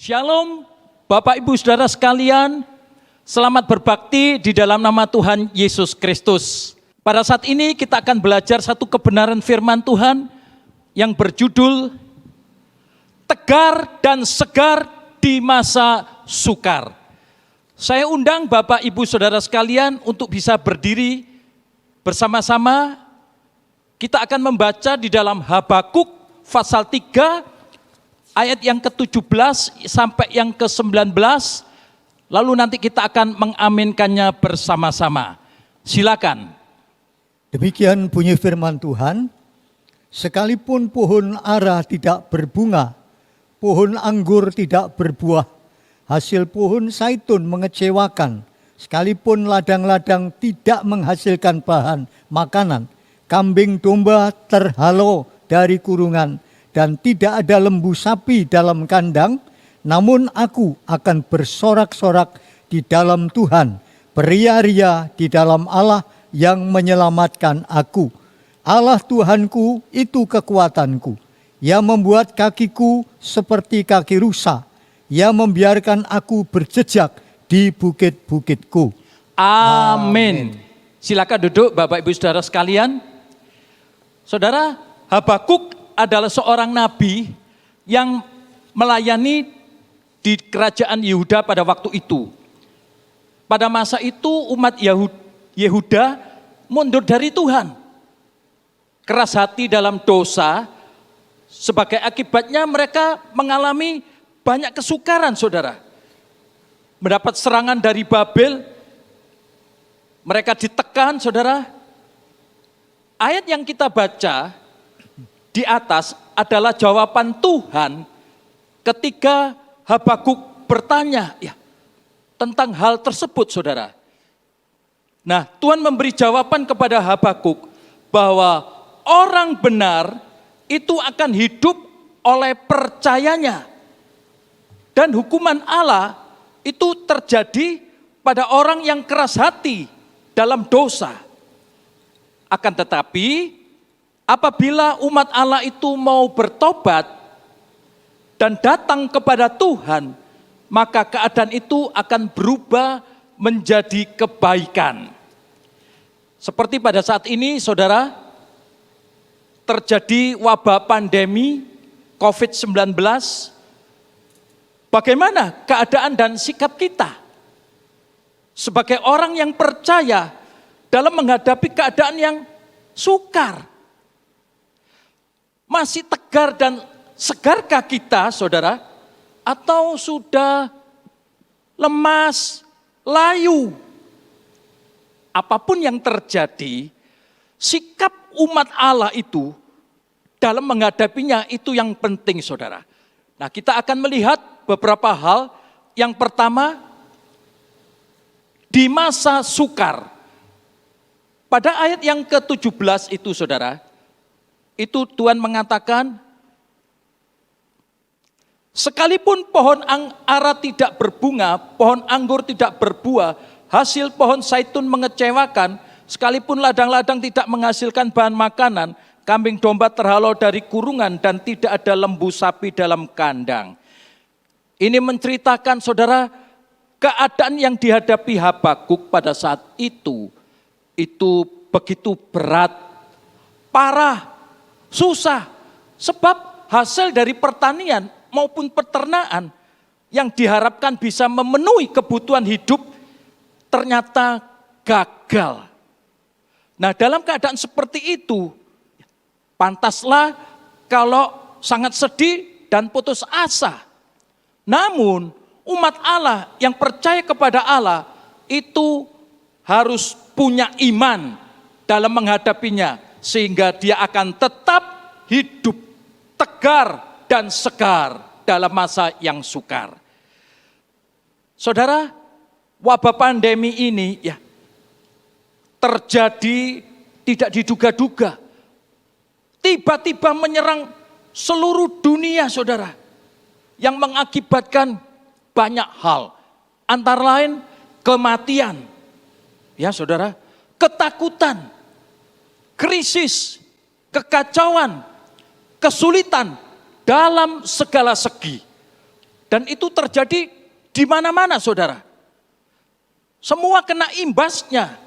Shalom, Bapak Ibu Saudara sekalian, selamat berbakti di dalam nama Tuhan Yesus Kristus. Pada saat ini kita akan belajar satu kebenaran firman Tuhan yang berjudul Tegar dan Segar di Masa Sukar. Saya undang Bapak Ibu Saudara sekalian untuk bisa berdiri bersama-sama. Kita akan membaca di dalam Habakuk pasal 3 ayat yang ke-17 sampai yang ke-19, lalu nanti kita akan mengaminkannya bersama-sama. Silakan. Demikian bunyi firman Tuhan, sekalipun pohon ara tidak berbunga, pohon anggur tidak berbuah, hasil pohon zaitun mengecewakan, sekalipun ladang-ladang tidak menghasilkan bahan makanan, kambing domba terhalau dari kurungan, dan tidak ada lembu sapi dalam kandang, namun aku akan bersorak-sorak di dalam Tuhan, beria-ria di dalam Allah yang menyelamatkan aku. Allah Tuhanku itu kekuatanku. Ia membuat kakiku seperti kaki rusa. Ia membiarkan aku berjejak di bukit-bukitku. Amin. Silakan duduk Bapak Ibu Saudara sekalian. Saudara, Habakuk adalah seorang nabi yang melayani di kerajaan Yehuda pada waktu itu. Pada masa itu umat Yehuda mundur dari Tuhan. Keras hati dalam dosa, sebagai akibatnya mereka mengalami banyak kesukaran, saudara. Mendapat serangan dari Babel, mereka ditekan, saudara. Ayat yang kita baca di atas adalah jawaban Tuhan ketika Habakuk bertanya tentang hal tersebut, saudara. Nah, Tuhan memberi jawaban kepada Habakuk bahwa orang benar itu akan hidup oleh percayanya. Dan hukuman Allah itu terjadi pada orang yang keras hati dalam dosa. Akan tetapi apabila umat Allah itu mau bertobat dan datang kepada Tuhan, maka keadaan itu akan berubah menjadi kebaikan. Seperti pada saat ini, saudara, terjadi wabah pandemi COVID-19. Bagaimana keadaan dan sikap kita sebagai orang yang percaya dalam menghadapi keadaan yang sukar? Masih tegar dan segarkah kita, saudara? Atau sudah lemas, layu? Apapun yang terjadi, sikap umat Allah itu dalam menghadapinya itu yang penting, saudara. Nah, kita akan melihat beberapa hal. Yang pertama, di masa sukar. Pada ayat yang ke-17 itu, saudara, itu Tuhan mengatakan, sekalipun pohon ara tidak berbunga, pohon anggur tidak berbuah, hasil pohon zaitun mengecewakan, sekalipun ladang-ladang tidak menghasilkan bahan makanan, kambing domba terhalau dari kurungan, dan tidak ada lembu sapi dalam kandang. Ini menceritakan, saudara, keadaan yang dihadapi Habakuk pada saat itu begitu berat, parah, susah, sebab hasil dari pertanian maupun peternakan yang diharapkan bisa memenuhi kebutuhan hidup ternyata gagal. Nah, dalam keadaan seperti itu, pantaslah kalau sangat sedih dan putus asa. Namun, umat Allah yang percaya kepada Allah itu harus punya iman dalam menghadapinya, sehingga dia akan tetap hidup tegar dan segar dalam masa yang sukar. Saudara, wabah pandemi ini terjadi tidak diduga-duga. Tiba-tiba menyerang seluruh dunia, saudara. Yang mengakibatkan banyak hal. Antara lain kematian. Ya, saudara, ketakutan, krisis, kekacauan, kesulitan dalam segala segi. Dan itu terjadi di mana-mana saudara. Semua kena imbasnya.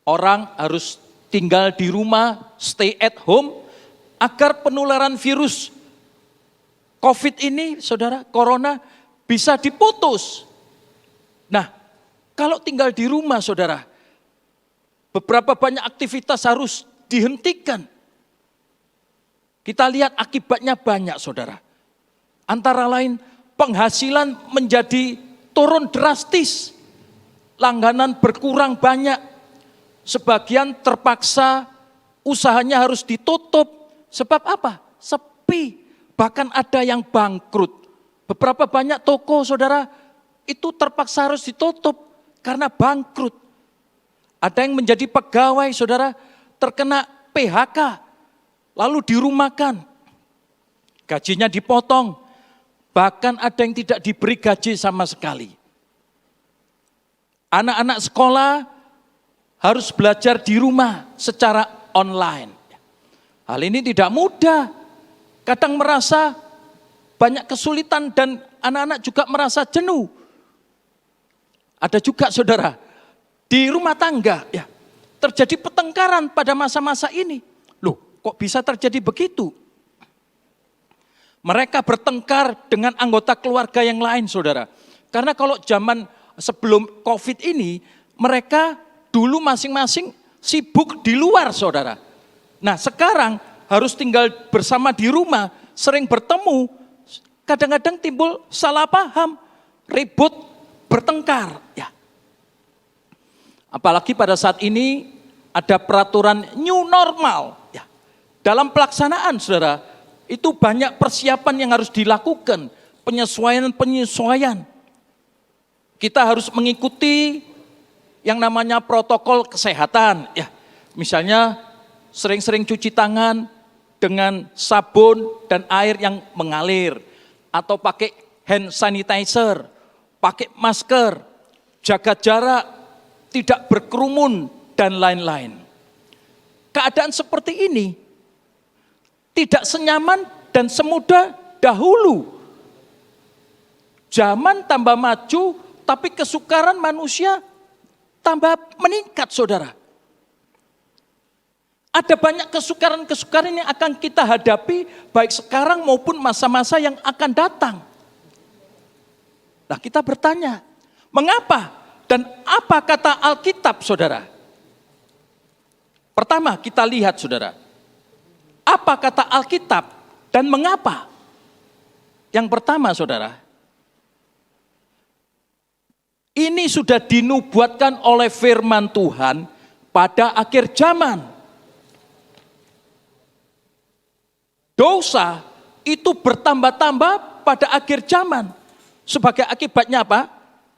Orang harus tinggal di rumah, stay at home, agar penularan virus COVID ini, saudara, corona, bisa diputus. Nah, kalau tinggal di rumah, saudara, beberapa banyak aktivitas harus dihentikan. Kita lihat akibatnya banyak, saudara. Antara lain, penghasilan menjadi turun drastis. Langganan berkurang banyak. Sebagian terpaksa usahanya harus ditutup. Sebab apa? Sepi. Bahkan ada yang bangkrut. Beberapa banyak toko, saudara, itu terpaksa harus ditutup karena bangkrut. Ada yang menjadi pegawai, saudara, terkena PHK, lalu dirumahkan. Gajinya dipotong. Bahkan ada yang tidak diberi gaji sama sekali. Anak-anak sekolah harus belajar di rumah secara online. Hal ini tidak mudah. Kadang merasa banyak kesulitan dan anak-anak juga merasa jenuh. Ada juga saudara, di rumah tangga ya terjadi pertengkaran pada masa-masa ini. Loh, kok bisa terjadi begitu? Mereka bertengkar dengan anggota keluarga yang lain, saudara. Karena kalau zaman sebelum COVID ini, mereka dulu masing-masing sibuk di luar, saudara. Nah, sekarang harus tinggal bersama di rumah, sering bertemu, kadang-kadang timbul salah paham, ribut, bertengkar. Ya. Apalagi pada saat ini ada peraturan new normal. Ya. Dalam pelaksanaan, saudara, itu banyak persiapan yang harus dilakukan, penyesuaian-penyesuaian. Kita harus mengikuti yang namanya protokol kesehatan. Ya, misalnya sering-sering cuci tangan dengan sabun dan air yang mengalir. Atau pakai hand sanitizer, pakai masker, jaga jarak, tidak berkerumun, dan lain-lain. Keadaan seperti ini tidak senyaman dan semudah dahulu. Zaman tambah maju, tapi kesukaran manusia tambah meningkat, saudara. Ada banyak kesukaran-kesukaran yang akan kita hadapi, baik sekarang maupun masa-masa yang akan datang. Nah, kita bertanya, mengapa dan apa kata Alkitab, saudara? Pertama, kita lihat, saudara. Apa kata Alkitab dan mengapa? Yang pertama, saudara, ini sudah dinubuatkan oleh firman Tuhan pada akhir zaman. Dosa itu bertambah-tambah pada akhir zaman. Sebagai akibatnya apa?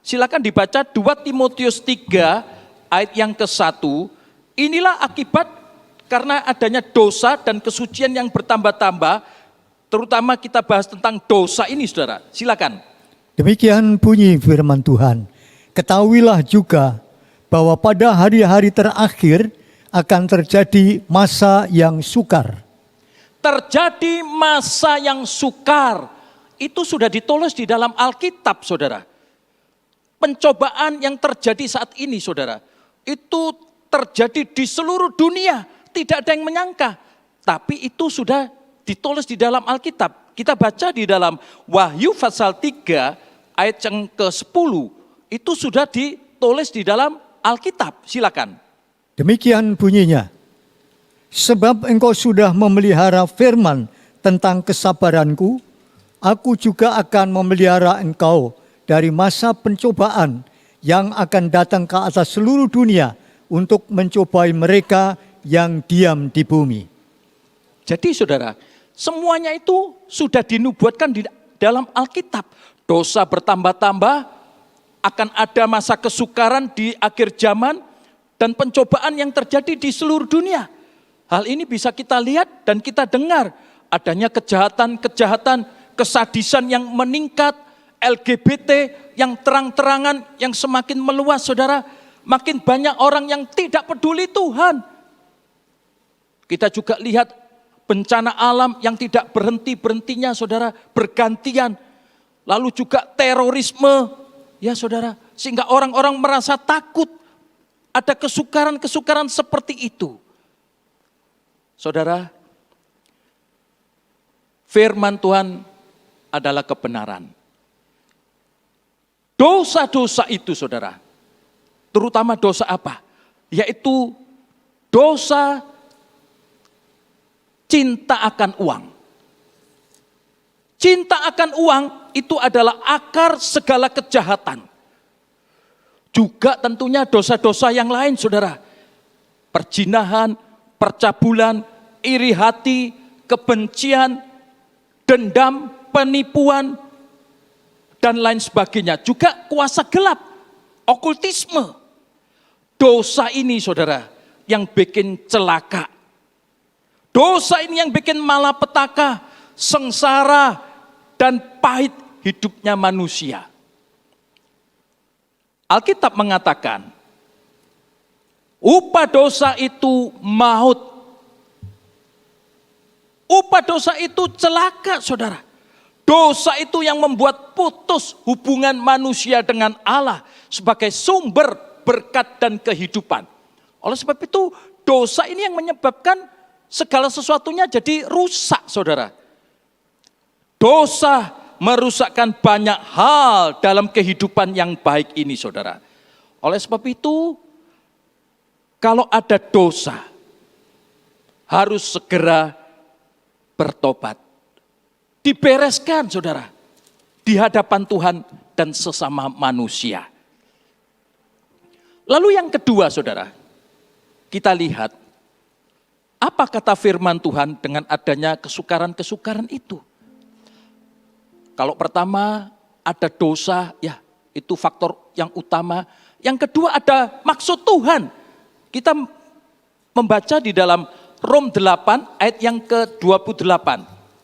Silakan dibaca 2 Timotius 3 ayat yang ke-1. Inilah akibat karena adanya dosa dan kesucian yang bertambah-tambah. Terutama kita bahas tentang dosa ini, saudara. Silakan. Demikian bunyi firman Tuhan. Ketahuilah juga bahwa pada hari-hari terakhir akan terjadi masa yang sukar. Terjadi masa yang sukar. Itu sudah ditulis di dalam Alkitab, saudara. Pencobaan yang terjadi saat ini, saudara, itu terjadi di seluruh dunia. Tidak ada yang menyangka. Tapi itu sudah ditulis di dalam Alkitab. Kita baca di dalam Wahyu pasal 3 ayat yang ke-10. Itu sudah ditulis di dalam Alkitab. Silakan. Demikian bunyinya. Sebab engkau sudah memelihara firman tentang kesabaranku, aku juga akan memelihara engkau dari masa pencobaan yang akan datang ke atas seluruh dunia untuk mencobai mereka yang diam di bumi. Jadi saudara, semuanya itu sudah dinubuatkan di dalam Alkitab. Dosa bertambah-tambah, akan ada masa kesukaran di akhir zaman, dan pencobaan yang terjadi di seluruh dunia. Hal ini bisa kita lihat dan kita dengar. Adanya kejahatan-kejahatan, kesadisan yang meningkat, LGBT yang terang-terangan, yang semakin meluas, saudara. Makin banyak orang yang tidak peduli Tuhan. Kita juga lihat bencana alam yang tidak berhenti-berhentinya saudara, bergantian. Lalu juga terorisme, ya saudara. Sehingga orang-orang merasa takut. Ada kesukaran-kesukaran seperti itu. Saudara, firman Tuhan adalah kebenaran. Dosa-dosa itu saudara, terutama dosa apa? Yaitu dosa cinta akan uang. Cinta akan uang itu adalah akar segala kejahatan. Juga tentunya dosa-dosa yang lain saudara. Perzinahan, percabulan, iri hati, kebencian, dendam, penipuan, dan lain sebagainya. Juga kuasa gelap, okultisme. Dosa ini saudara yang bikin celaka. Dosa ini yang bikin malapetaka, sengsara, dan pahit hidupnya manusia. Alkitab mengatakan, upah dosa itu maut. Upah dosa itu celaka saudara. Dosa itu yang membuat putus hubungan manusia dengan Allah sebagai sumber berkat dan kehidupan. Oleh sebab itu dosa ini yang menyebabkan segala sesuatunya jadi rusak saudara. Dosa merusakkan banyak hal dalam kehidupan yang baik ini saudara. Oleh sebab itu kalau ada dosa harus segera bertobat. Dibereskan saudara di hadapan Tuhan dan sesama manusia. Lalu yang kedua saudara, kita lihat apa kata firman Tuhan dengan adanya kesukaran-kesukaran itu. Kalau pertama ada dosa, ya itu faktor yang utama. Yang kedua ada maksud Tuhan. Kita membaca di dalam Rom 8 ayat yang ke-28.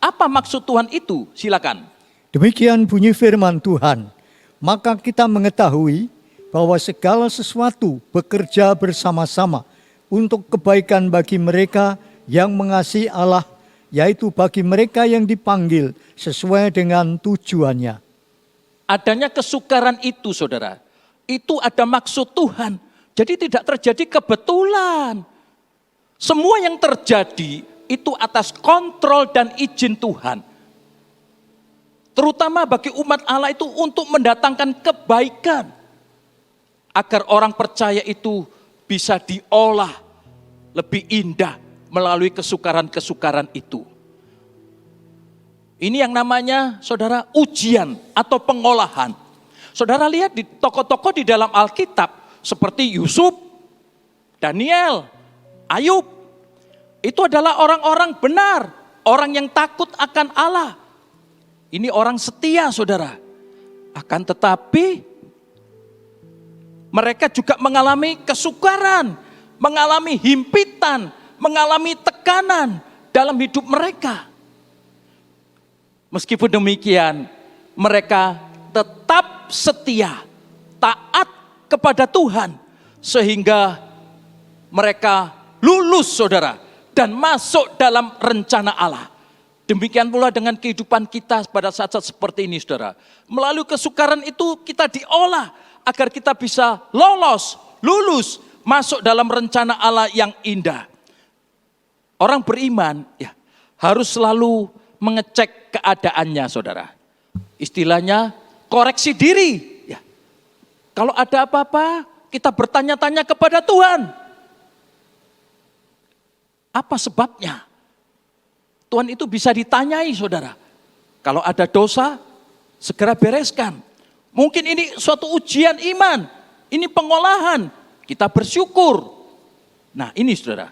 Apa maksud Tuhan itu? Silakan. Demikian bunyi firman Tuhan. Maka kita mengetahui bahwa segala sesuatu bekerja bersama-sama untuk kebaikan bagi mereka yang mengasihi Allah, yaitu bagi mereka yang dipanggil sesuai dengan tujuannya. Adanya kesukaran itu saudara, itu ada maksud Tuhan. Jadi tidak terjadi kebetulan. Semua yang terjadi itu atas kontrol dan izin Tuhan. Terutama bagi umat Allah itu untuk mendatangkan kebaikan. Agar orang percaya itu bisa diolah lebih indah melalui kesukaran-kesukaran itu. Ini yang namanya saudara ujian atau pengolahan. Saudara lihat di tokoh-tokoh di dalam Alkitab seperti Yusuf, Daniel, Ayub. Itu adalah orang-orang benar, orang yang takut akan Allah. Ini orang setia saudara. Akan tetapi mereka juga mengalami kesukaran, mengalami himpitan, mengalami tekanan dalam hidup mereka. Meskipun demikian, mereka tetap setia, taat kepada Tuhan. Sehingga mereka lulus saudara. Dan masuk dalam rencana Allah. Demikian pula dengan kehidupan kita pada saat-saat seperti ini saudara. Melalui kesukaran itu kita diolah agar kita bisa lulus, masuk dalam rencana Allah yang indah. Orang beriman ya harus selalu mengecek keadaannya saudara. Istilahnya koreksi diri. Ya. Kalau ada apa-apa kita bertanya-tanya kepada Tuhan. Apa sebabnya? Tuhan itu bisa ditanyai saudara. Kalau ada dosa, segera bereskan. Mungkin ini suatu ujian iman. Ini pengolahan. Kita bersyukur. Nah ini saudara.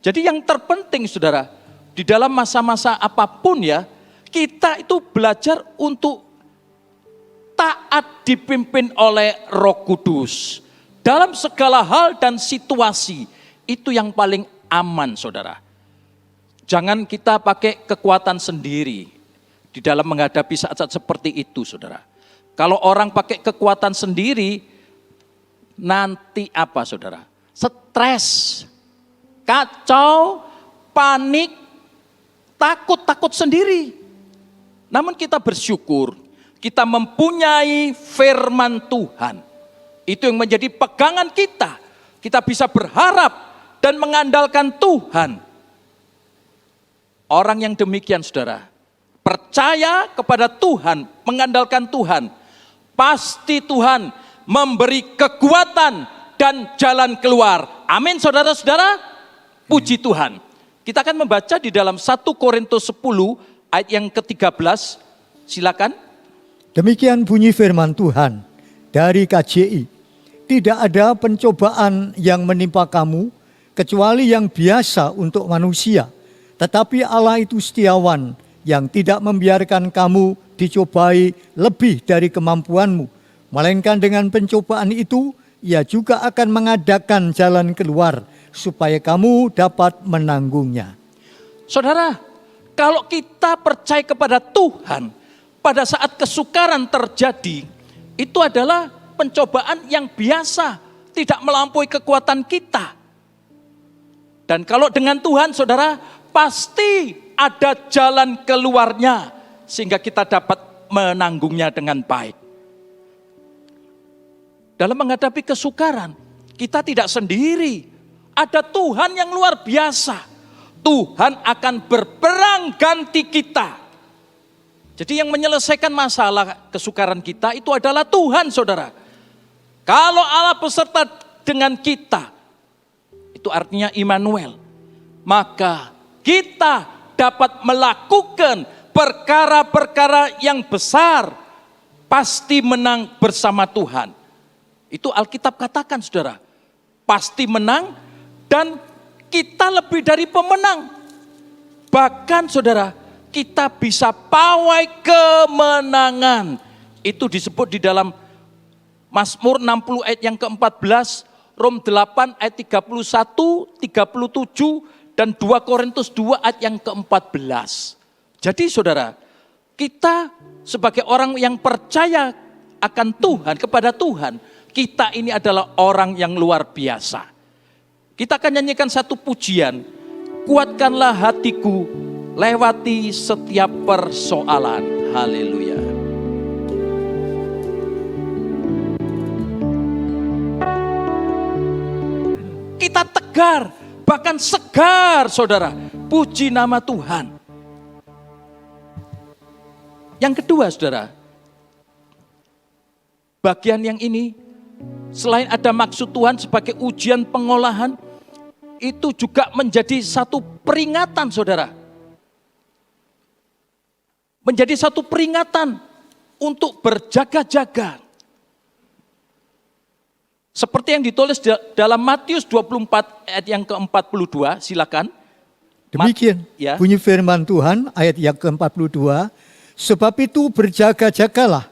Jadi yang terpenting saudara. Di dalam masa-masa apapun ya. Kita itu belajar untuk taat dipimpin oleh Roh Kudus. Dalam segala hal dan situasi. Itu yang paling aman saudara. Jangan kita pakai kekuatan sendiri di dalam menghadapi saat-saat seperti itu saudara. Kalau orang pakai kekuatan sendiri, nanti apa saudara? Stres, kacau, panik, takut-takut sendiri. Namun kita bersyukur, kita mempunyai firman Tuhan. Itu yang menjadi pegangan kita. Kita bisa berharap dan mengandalkan Tuhan. Orang yang demikian saudara, percaya kepada Tuhan, mengandalkan Tuhan, pasti Tuhan memberi kekuatan dan jalan keluar. Amin saudara-saudara, puji Tuhan. Kita akan membaca di dalam 1 Korintus 10 ayat yang ke-13, silakan. Demikian bunyi firman Tuhan dari KJI. Tidak ada pencobaan yang menimpa kamu, kecuali yang biasa untuk manusia. Tetapi Allah itu setiawan, yang tidak membiarkan kamu dicobai lebih dari kemampuanmu. Melainkan dengan pencobaan itu, Ia juga akan mengadakan jalan keluar, supaya kamu dapat menanggungnya. Saudara, kalau kita percaya kepada Tuhan, pada saat kesukaran terjadi, itu adalah pencobaan yang biasa, tidak melampaui kekuatan kita. Dan kalau dengan Tuhan, saudara, pasti ada jalan keluarnya, sehingga kita dapat menanggungnya dengan baik. Dalam menghadapi kesukaran, kita tidak sendiri. Ada Tuhan yang luar biasa. Tuhan akan berperang ganti kita. Jadi yang menyelesaikan masalah kesukaran kita itu adalah Tuhan, saudara. Kalau Allah beserta dengan kita, itu artinya Immanuel. Maka kita dapat melakukan perkara-perkara yang besar, pasti menang bersama Tuhan. Itu Alkitab katakan saudara, pasti menang dan kita lebih dari pemenang. Bahkan saudara, kita bisa pawai kemenangan. Itu disebut di dalam Mazmur 60 ayat yang ke-14, Rom 8 ayat 31, 37, dan 2 Korintus 2 ayat yang ke-14. Jadi saudara, kita sebagai orang yang percaya akan Tuhan, kepada Tuhan, kita ini adalah orang yang luar biasa. Kita akan nyanyikan satu pujian, kuatkanlah hatiku, lewati setiap persoalan. Haleluya. Kita tegar, bahkan segar saudara. Puji nama Tuhan. Yang kedua saudara, bagian yang ini, selain ada maksud Tuhan sebagai ujian pengolahan, itu juga menjadi satu peringatan saudara. Menjadi satu peringatan untuk berjaga-jaga. Seperti yang ditulis dalam Matius 24 ayat yang ke-42, silakan. Demikian Ya. bunyi firman Tuhan ayat yang ke-42. Sebab itu berjaga-jagalah,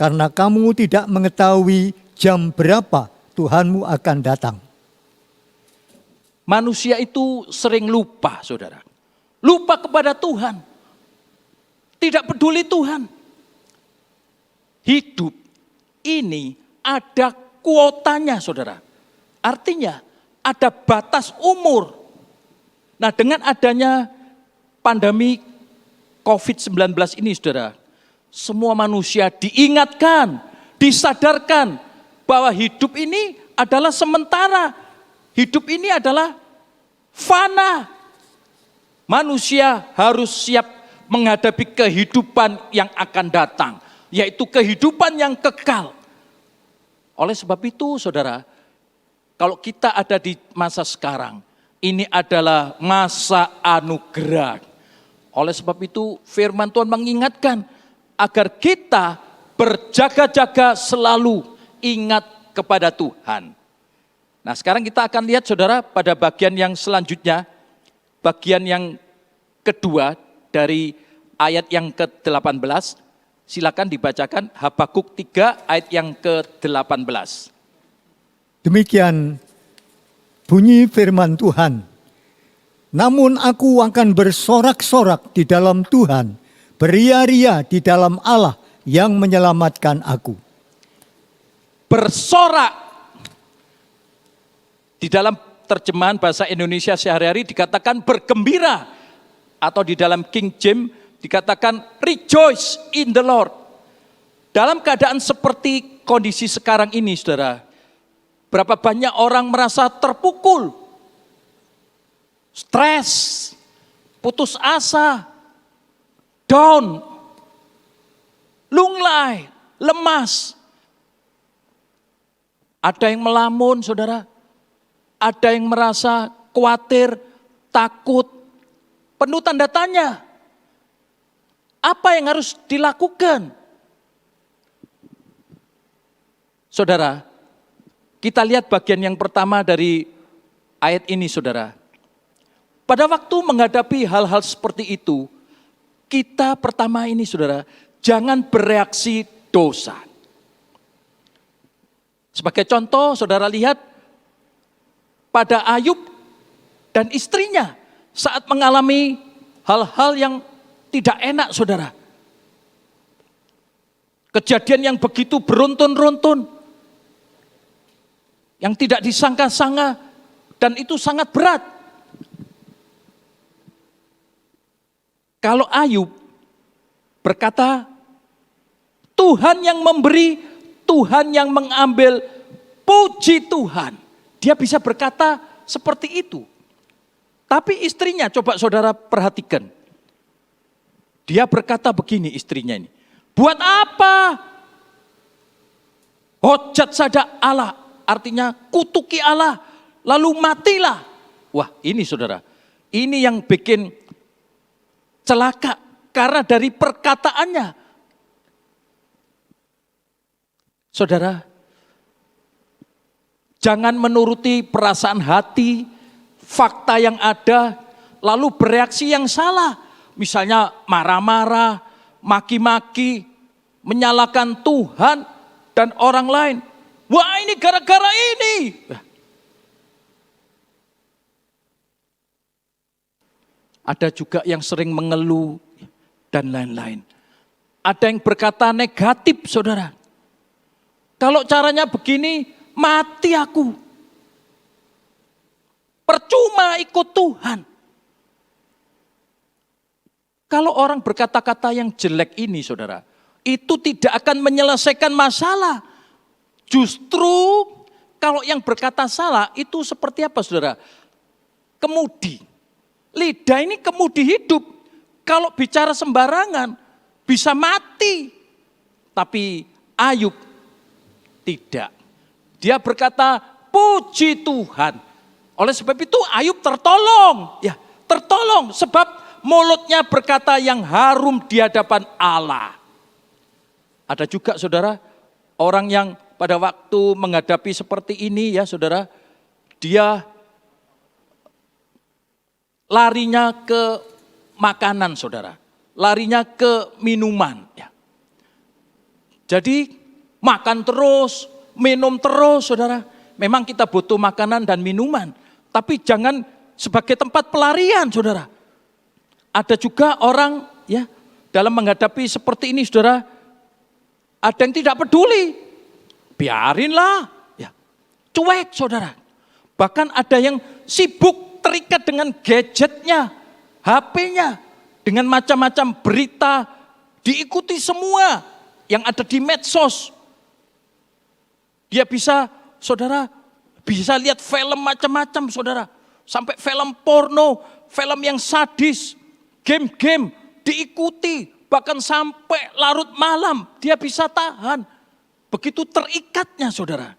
karena kamu tidak mengetahui jam berapa Tuhanmu akan datang. Manusia itu sering lupa saudara. Lupa kepada Tuhan. Tidak peduli Tuhan. Hidup ini ada kuotanya saudara. Artinya ada batas umur. Nah dengan adanya pandemi COVID-19 ini saudara, semua manusia diingatkan, disadarkan bahwa hidup ini adalah sementara. Hidup ini adalah fana. Manusia harus siap menghadapi kehidupan yang akan datang, yaitu kehidupan yang kekal. Oleh sebab itu saudara, kalau kita ada di masa sekarang, ini adalah masa anugerah. Oleh sebab itu firman Tuhan mengingatkan agar kita berjaga-jaga selalu ingat kepada Tuhan. Nah sekarang kita akan lihat saudara pada bagian yang selanjutnya, bagian yang kedua dari ayat yang ke-18. Silakan dibacakan Habakuk 3 ayat yang ke-18. Demikian bunyi firman Tuhan. Namun aku akan bersorak-sorak di dalam Tuhan, beria-ria di dalam Allah yang menyelamatkan aku. Bersorak. Di dalam terjemahan bahasa Indonesia sehari-hari dikatakan bergembira. atau di dalam King James dikatakan rejoice in the Lord. Dalam keadaan seperti kondisi sekarang ini, saudara, berapa banyak orang merasa terpukul, stres, putus asa, down, lunglai, lemas. Ada yang melamun, saudara. Ada yang merasa khawatir, takut, penuh tanda tanya. Apa yang harus dilakukan? Saudara, kita lihat bagian yang pertama dari ayat ini, saudara. Pada waktu menghadapi hal-hal seperti itu, kita pertama ini, saudara, jangan bereaksi dosa. Sebagai contoh, saudara lihat pada Ayub dan istrinya saat mengalami hal-hal yang tidak enak, saudara. Kejadian yang begitu beruntun-runtun, yang tidak disangka-sangka, dan itu sangat berat. Kalau Ayub berkata, Tuhan yang memberi, Tuhan yang mengambil, puji Tuhan. Dia bisa berkata seperti itu. Tapi istrinya, coba saudara perhatikan. Dia berkata begini, istrinya ini. Buat apa? Hojat saja Allah, artinya kutuki Allah, lalu matilah. Wah, ini saudara, ini yang bikin celaka karena dari perkataannya. Saudara, jangan menuruti perasaan hati, fakta yang ada, lalu bereaksi yang salah. Misalnya marah-marah, maki-maki, menyalahkan Tuhan dan orang lain. Wah, ini gara-gara ini. Ada juga yang sering mengeluh dan lain-lain. Ada yang berkata negatif, saudara. Kalau caranya begini, mati aku. Percuma ikut Tuhan. Kalau orang berkata-kata yang jelek ini, saudara, itu tidak akan menyelesaikan masalah. Justru kalau yang berkata salah itu seperti apa, saudara? Kemudi. Lidah ini kemudi hidup. Kalau bicara sembarangan bisa mati. Tapi Ayub tidak. Dia berkata, puji Tuhan. Oleh sebab itu Ayub tertolong. Ya, tertolong sebab mulutnya berkata yang harum di hadapan Allah. Ada juga, saudara, orang yang pada waktu menghadapi seperti ini, ya saudara, dia larinya ke makanan, saudara. Larinya ke minuman. Ya. Jadi makan terus, minum terus, saudara. Memang kita butuh makanan dan minuman. Tapi jangan sebagai tempat pelarian, saudara. Ada juga orang ya dalam menghadapi seperti ini, saudara. Ada yang tidak peduli. Biarinlah. Ya. Cuek, saudara. Bahkan ada yang sibuk terikat dengan gadgetnya, HP-nya. Dengan macam-macam berita. Diikuti semua yang ada di medsos. Dia bisa, saudara, bisa lihat film macam-macam, saudara. Sampai film porno, film yang sadis, game-game diikuti. Bahkan sampai larut malam dia bisa tahan. Begitu terikatnya, saudara.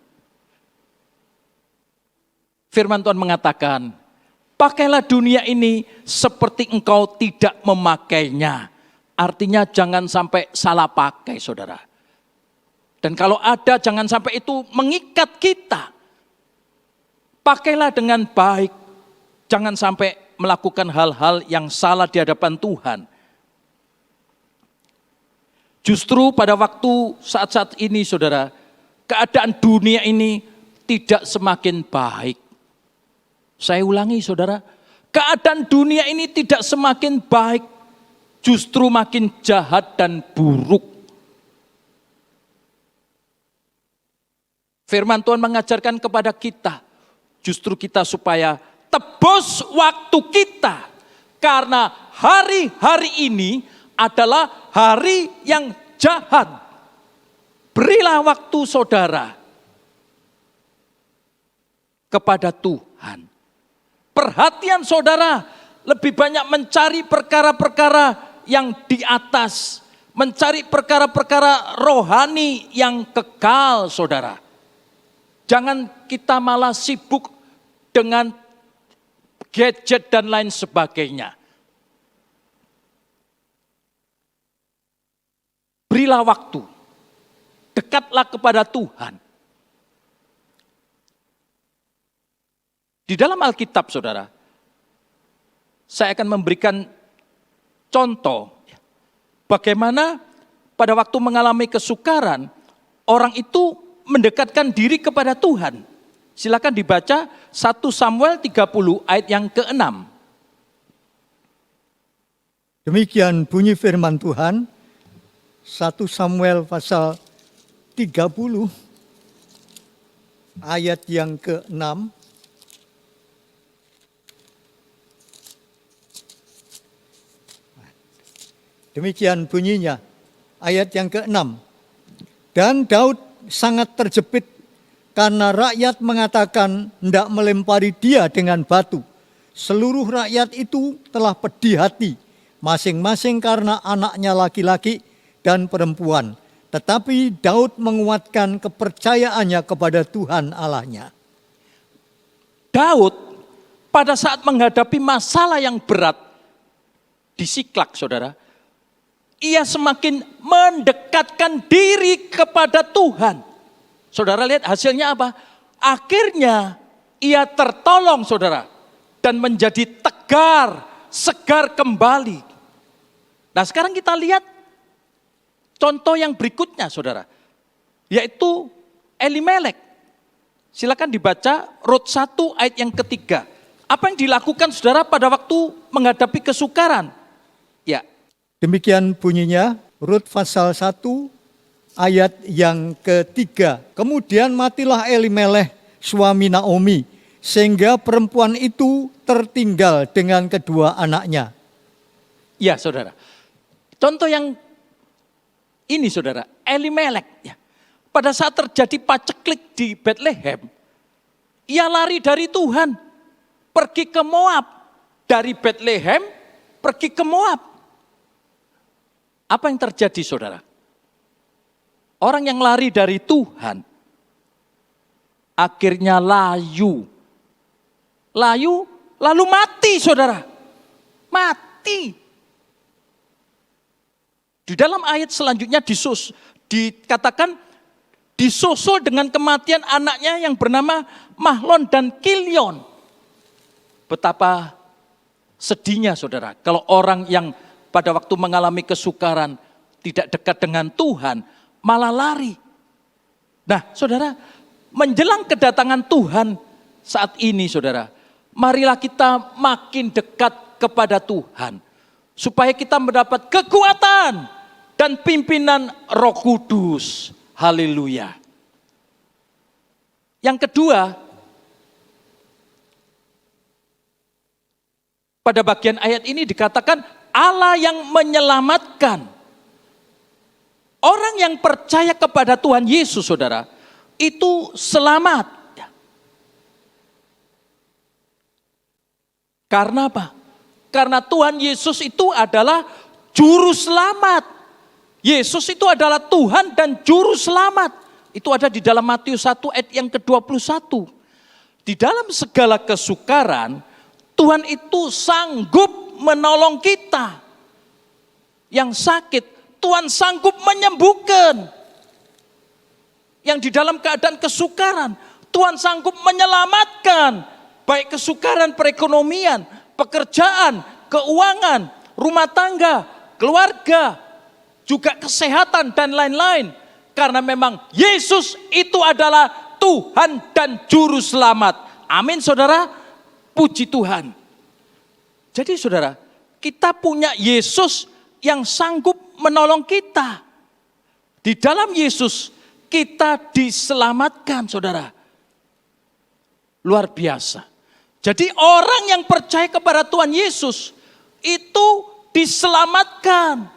Firman Tuhan mengatakan, pakailah dunia ini seperti engkau tidak memakainya. Artinya jangan sampai salah pakai, saudara. Dan kalau ada, jangan sampai itu mengikat kita. Pakailah dengan baik. Jangan sampai melakukan hal-hal yang salah di hadapan Tuhan. Justru pada waktu saat-saat ini, saudara, keadaan dunia ini tidak semakin baik. Saya ulangi, saudara, keadaan dunia ini tidak semakin baik. Justru makin jahat dan buruk. Firman Tuhan mengajarkan kepada kita, justru kita supaya tebus waktu kita, Karena hari-hari ini adalah hari yang jahat. Berilah waktu saudara kepada Tuhan. Perhatian saudara lebih banyak mencari perkara-perkara yang di atas. Mencari perkara-perkara rohani yang kekal saudara. Jangan kita malah sibuk dengan gadget dan lain sebagainya. Berilah waktu. Dekatlah kepada Tuhan. Di dalam Alkitab saudara, saya akan memberikan contoh bagaimana pada waktu mengalami kesukaran, orang itu mendekatkan diri kepada Tuhan. Silakan dibaca 1 Samuel 30 ayat yang ke-6. Demikian bunyi firman Tuhan, 1 Samuel pasal 30 ayat yang ke-6. Demikian bunyinya, ayat yang ke-6. Dan Daud sangat terjepit karena rakyat mengatakan hendak melempari dia dengan batu. Seluruh rakyat itu telah pedih hati, masing-masing karena anaknya laki-laki dan perempuan. Tetapi Daud menguatkan kepercayaannya kepada Tuhan Allahnya. Daud pada saat menghadapi masalah yang berat di Siklak saudara, ia semakin mendekatkan diri kepada Tuhan. Saudara lihat hasilnya apa? Akhirnya ia tertolong saudara. Dan menjadi tegar, segar kembali. Nah sekarang kita lihat contoh yang berikutnya saudara. Yaitu Elimelek. Silakan dibaca Rut 1 ayat yang ketiga. Apa yang dilakukan saudara pada waktu menghadapi kesukaran? Ya. Demikian bunyinya, Rut pasal 1 ayat yang ketiga. Kemudian matilah Elimelek suami Naomi, sehingga perempuan itu tertinggal dengan kedua anaknya. Ya saudara, contoh yang ini saudara, Elimelek. Ya. Pada saat terjadi paceklik di Bethlehem, ia lari dari Tuhan, pergi ke Moab. Dari Bethlehem, pergi ke Moab. Apa yang terjadi saudara? Orang yang lari dari Tuhan, akhirnya layu. Layu, lalu mati saudara. Mati. Di dalam ayat selanjutnya dikatakan disusul dengan kematian anaknya yang bernama Mahlon dan Kilion. Betapa sedihnya saudara, kalau orang yang pada waktu mengalami kesukaran tidak dekat dengan Tuhan, malah lari. Nah saudara, menjelang kedatangan Tuhan saat ini saudara, marilah kita makin dekat kepada Tuhan. Supaya kita mendapat kekuatan dan pimpinan Roh Kudus. Haleluya. Yang kedua, pada bagian ayat ini dikatakan Allah yang menyelamatkan. Orang yang percaya kepada Tuhan Yesus saudara, itu selamat. Karena apa? Karena Tuhan Yesus itu adalah juru selamat. Yesus itu adalah Tuhan dan juru selamat. Itu ada di dalam Matius 1 ayat yang ke-21. Di dalam segala kesukaran, Tuhan itu sanggup menolong kita. Yang sakit, Tuhan sanggup menyembuhkan. Yang di dalam keadaan kesukaran, Tuhan sanggup menyelamatkan. Baik kesukaran perekonomian, pekerjaan, keuangan, rumah tangga, keluarga, juga kesehatan dan lain-lain. Karena memang Yesus itu adalah Tuhan dan Juru Selamat. Amin saudara, puji Tuhan. Jadi saudara, kita punya Yesus yang sanggup menolong kita. Di dalam Yesus kita diselamatkan saudara. Luar biasa. Jadi orang yang percaya kepada Tuhan Yesus, itu diselamatkan.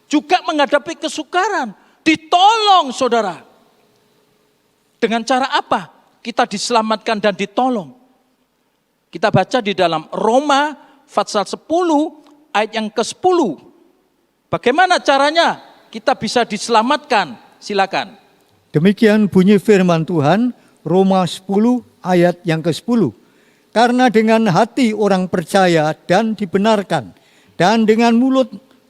Juga menghadapi kesukaran, ditolong saudara. Dengan cara apa kita diselamatkan dan ditolong? Kita baca di dalam Roma pasal 10 ayat yang ke-10. Bagaimana caranya kita bisa diselamatkan? Silakan. Demikian bunyi firman Tuhan, Roma 10 ayat yang ke-10. Karena dengan hati orang percaya dan dibenarkan, dan dengan mulut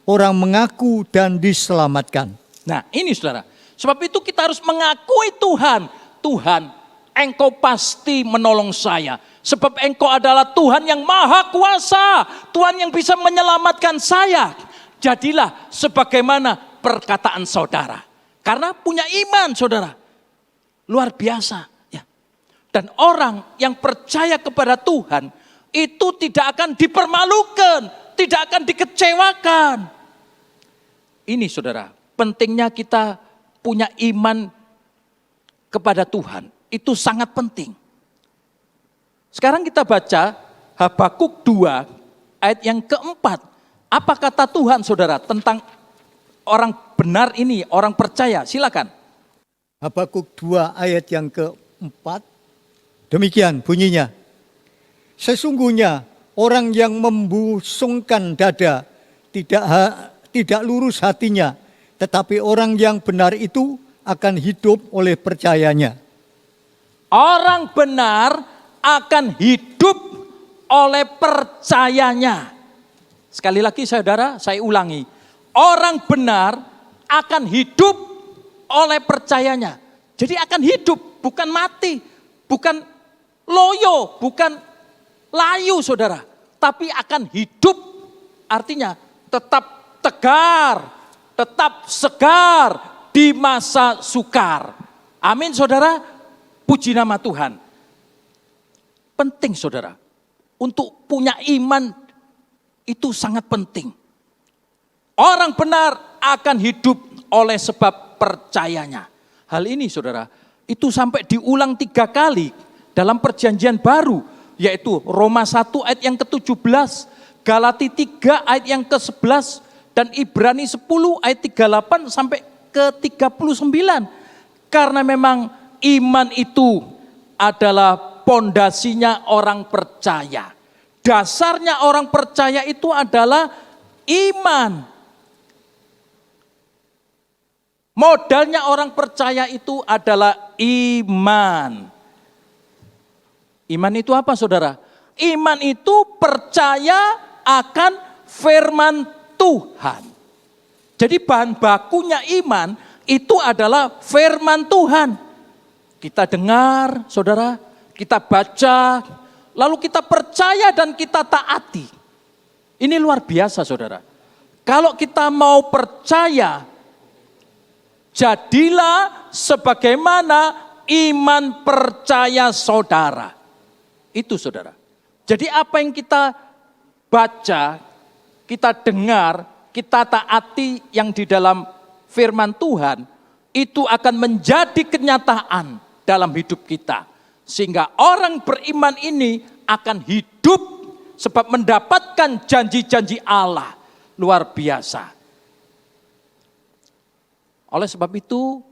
orang mengaku dan diselamatkan. Nah ini saudara, sebab itu kita harus mengakui Tuhan. Tuhan, Engkau pasti menolong saya. Sebab Engkau adalah Tuhan yang maha kuasa. Tuhan yang bisa menyelamatkan saya. Jadilah sebagaimana perkataan saudara. Karena punya iman saudara. Luar biasa. Ya. Dan orang yang percaya kepada Tuhan, itu tidak akan dipermalukan. Tidak akan dikecewakan. Ini saudara, pentingnya kita punya iman kepada Tuhan. Itu sangat penting. Sekarang kita baca Habakuk 2 ayat yang keempat. Apa kata Tuhan saudara tentang orang benar ini, orang percaya? Silakan. Habakuk 2 ayat yang keempat. Demikian bunyinya. Sesungguhnya orang yang membusungkan dada tidak lurus hatinya, tetapi orang yang benar itu akan hidup oleh percayanya. Orang benar akan hidup oleh percayanya. Sekali lagi saudara, saya ulangi. Orang benar akan hidup oleh percayanya. Jadi akan hidup, bukan mati, bukan loyo, bukan layu saudara. Tapi akan hidup, artinya tetap tegar, tetap segar di masa sukar. Amin saudara, puji nama Tuhan. Penting saudara, untuk punya iman itu sangat penting. Orang benar akan hidup oleh sebab percayanya. Hal ini saudara, itu sampai diulang 3 kali dalam perjanjian baru. Yaitu Roma 1 ayat yang ke-17, Galati 3 ayat yang ke-11, dan Ibrani 10 ayat 38 sampai ke-39. Karena memang iman itu adalah pondasinya orang percaya. Dasarnya orang percaya itu adalah iman. Modalnya orang percaya itu adalah iman. Iman itu apa saudara? Iman itu percaya akan firman Tuhan. Jadi bahan bakunya iman itu adalah firman Tuhan. Kita dengar saudara, kita baca, lalu kita percaya dan kita taati. Ini luar biasa saudara. Kalau kita mau percaya, jadilah sebagaimana iman percaya saudara. Itu saudara. Jadi apa yang kita baca, kita dengar, kita taati yang di dalam firman Tuhan, itu akan menjadi kenyataan dalam hidup kita. Sehingga orang beriman ini akan hidup sebab mendapatkan janji-janji Allah. Luar biasa. Oleh sebab itu,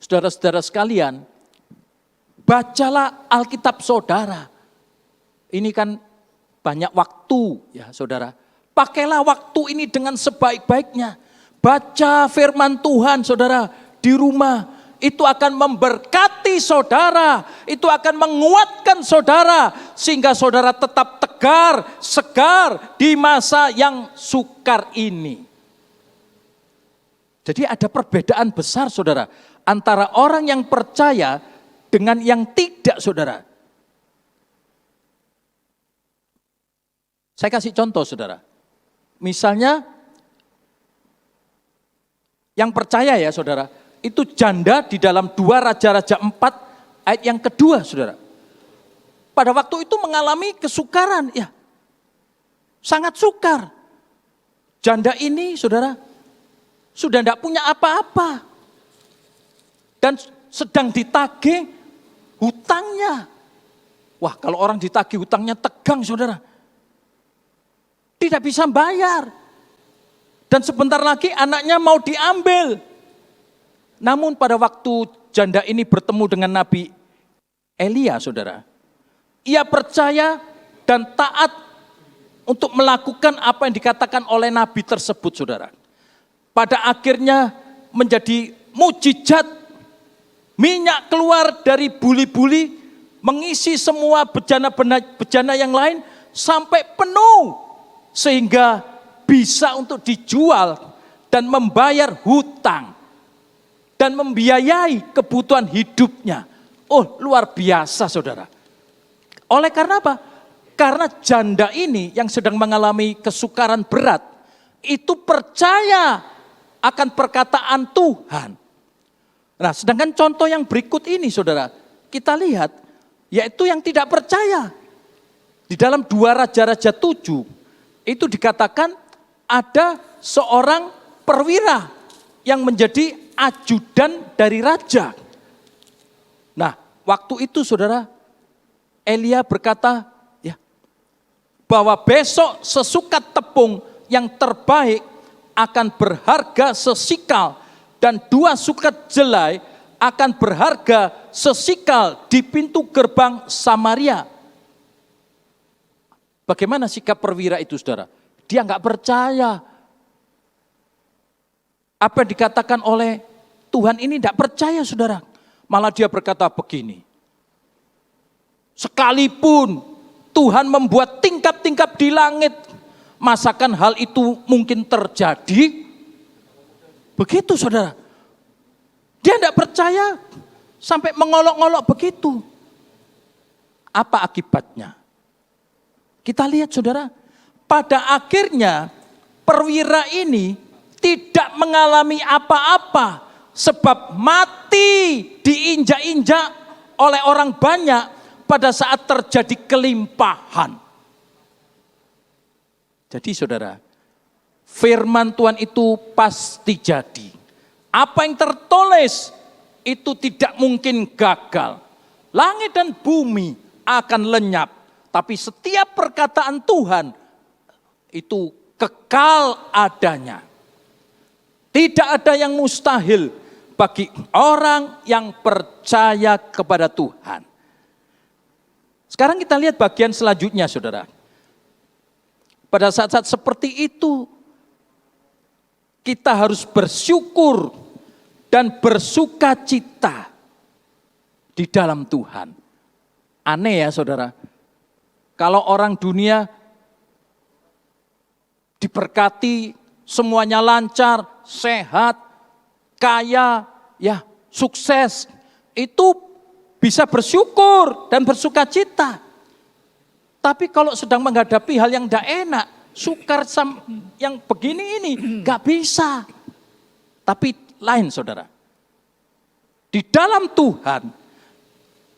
saudara-saudara sekalian, bacalah Alkitab saudara. Ini kan banyak waktu ya saudara. Pakailah waktu ini dengan sebaik-baiknya. Baca firman Tuhan saudara di rumah. Itu akan memberkati saudara. Itu akan menguatkan saudara. Sehingga saudara tetap tegar, segar di masa yang sukar ini. Jadi ada perbedaan besar saudara. Antara orang yang percaya dengan yang tidak saudara. Saya kasih contoh saudara. Misalnya yang percaya ya saudara. Itu janda di dalam 2 Raja-Raja 4 ayat yang kedua saudara. Pada waktu itu mengalami kesukaran ya. Sangat sukar. Janda ini saudara sudah tidak punya apa-apa. Dan sedang ditagih hutangnya. Wah kalau orang ditagih hutangnya tegang saudara. Tidak bisa bayar. Dan sebentar lagi anaknya mau diambil. Namun pada waktu janda ini bertemu dengan Nabi Elia, saudara, ia percaya dan taat untuk melakukan apa yang dikatakan oleh Nabi tersebut, saudara. Pada akhirnya menjadi mujizat, minyak keluar dari buli-buli, mengisi semua bejana yang lain sampai penuh, sehingga bisa untuk dijual dan membayar hutang dan membiayai kebutuhan hidupnya. Oh, luar biasa, saudara. Oleh karena apa? Karena janda ini yang sedang mengalami kesukaran berat, itu percaya akan perkataan Tuhan. Nah, sedangkan contoh yang berikut ini, saudara, kita lihat, yaitu yang tidak percaya. Di dalam 2 Raja-Raja 7, itu dikatakan ada seorang perwira yang menjadi ajudan dari raja. Nah, waktu itu, saudara, Elia berkata, ya, bahwa besok sesukat tepung yang terbaik akan berharga sesikal, dan 2 sukat jelai akan berharga sesikal di pintu gerbang Samaria. Bagaimana sikap perwira itu, saudara? Dia nggak percaya. Apa yang dikatakan oleh Tuhan ini tidak percaya, saudara. Malah dia berkata begini, sekalipun Tuhan membuat tingkap-tingkap di langit, masakan hal itu mungkin terjadi? Begitu, saudara. Dia tidak percaya sampai mengolok-olok begitu. Apa akibatnya? Kita lihat, saudara, pada akhirnya perwira ini tidak mengalami apa-apa, sebab mati diinjak-injak oleh orang banyak pada saat terjadi kelimpahan. Jadi, saudara, firman Tuhan itu pasti jadi. Apa yang tertulis itu tidak mungkin gagal. Langit dan bumi akan lenyap, tapi setiap perkataan Tuhan itu kekal adanya. Tidak ada yang mustahil bagi orang yang percaya kepada Tuhan. Sekarang kita lihat bagian selanjutnya, saudara. Pada saat-saat seperti itu, kita harus bersyukur dan bersuka cita di dalam Tuhan. Aneh ya, saudara. Kalau orang dunia diberkati, semuanya lancar, sehat, kaya, ya, sukses, itu bisa bersyukur dan bersuka cita. Tapi kalau sedang menghadapi hal yang tidak enak, sukar yang begini ini, gak bisa. Tapi lain, saudara. Di dalam Tuhan,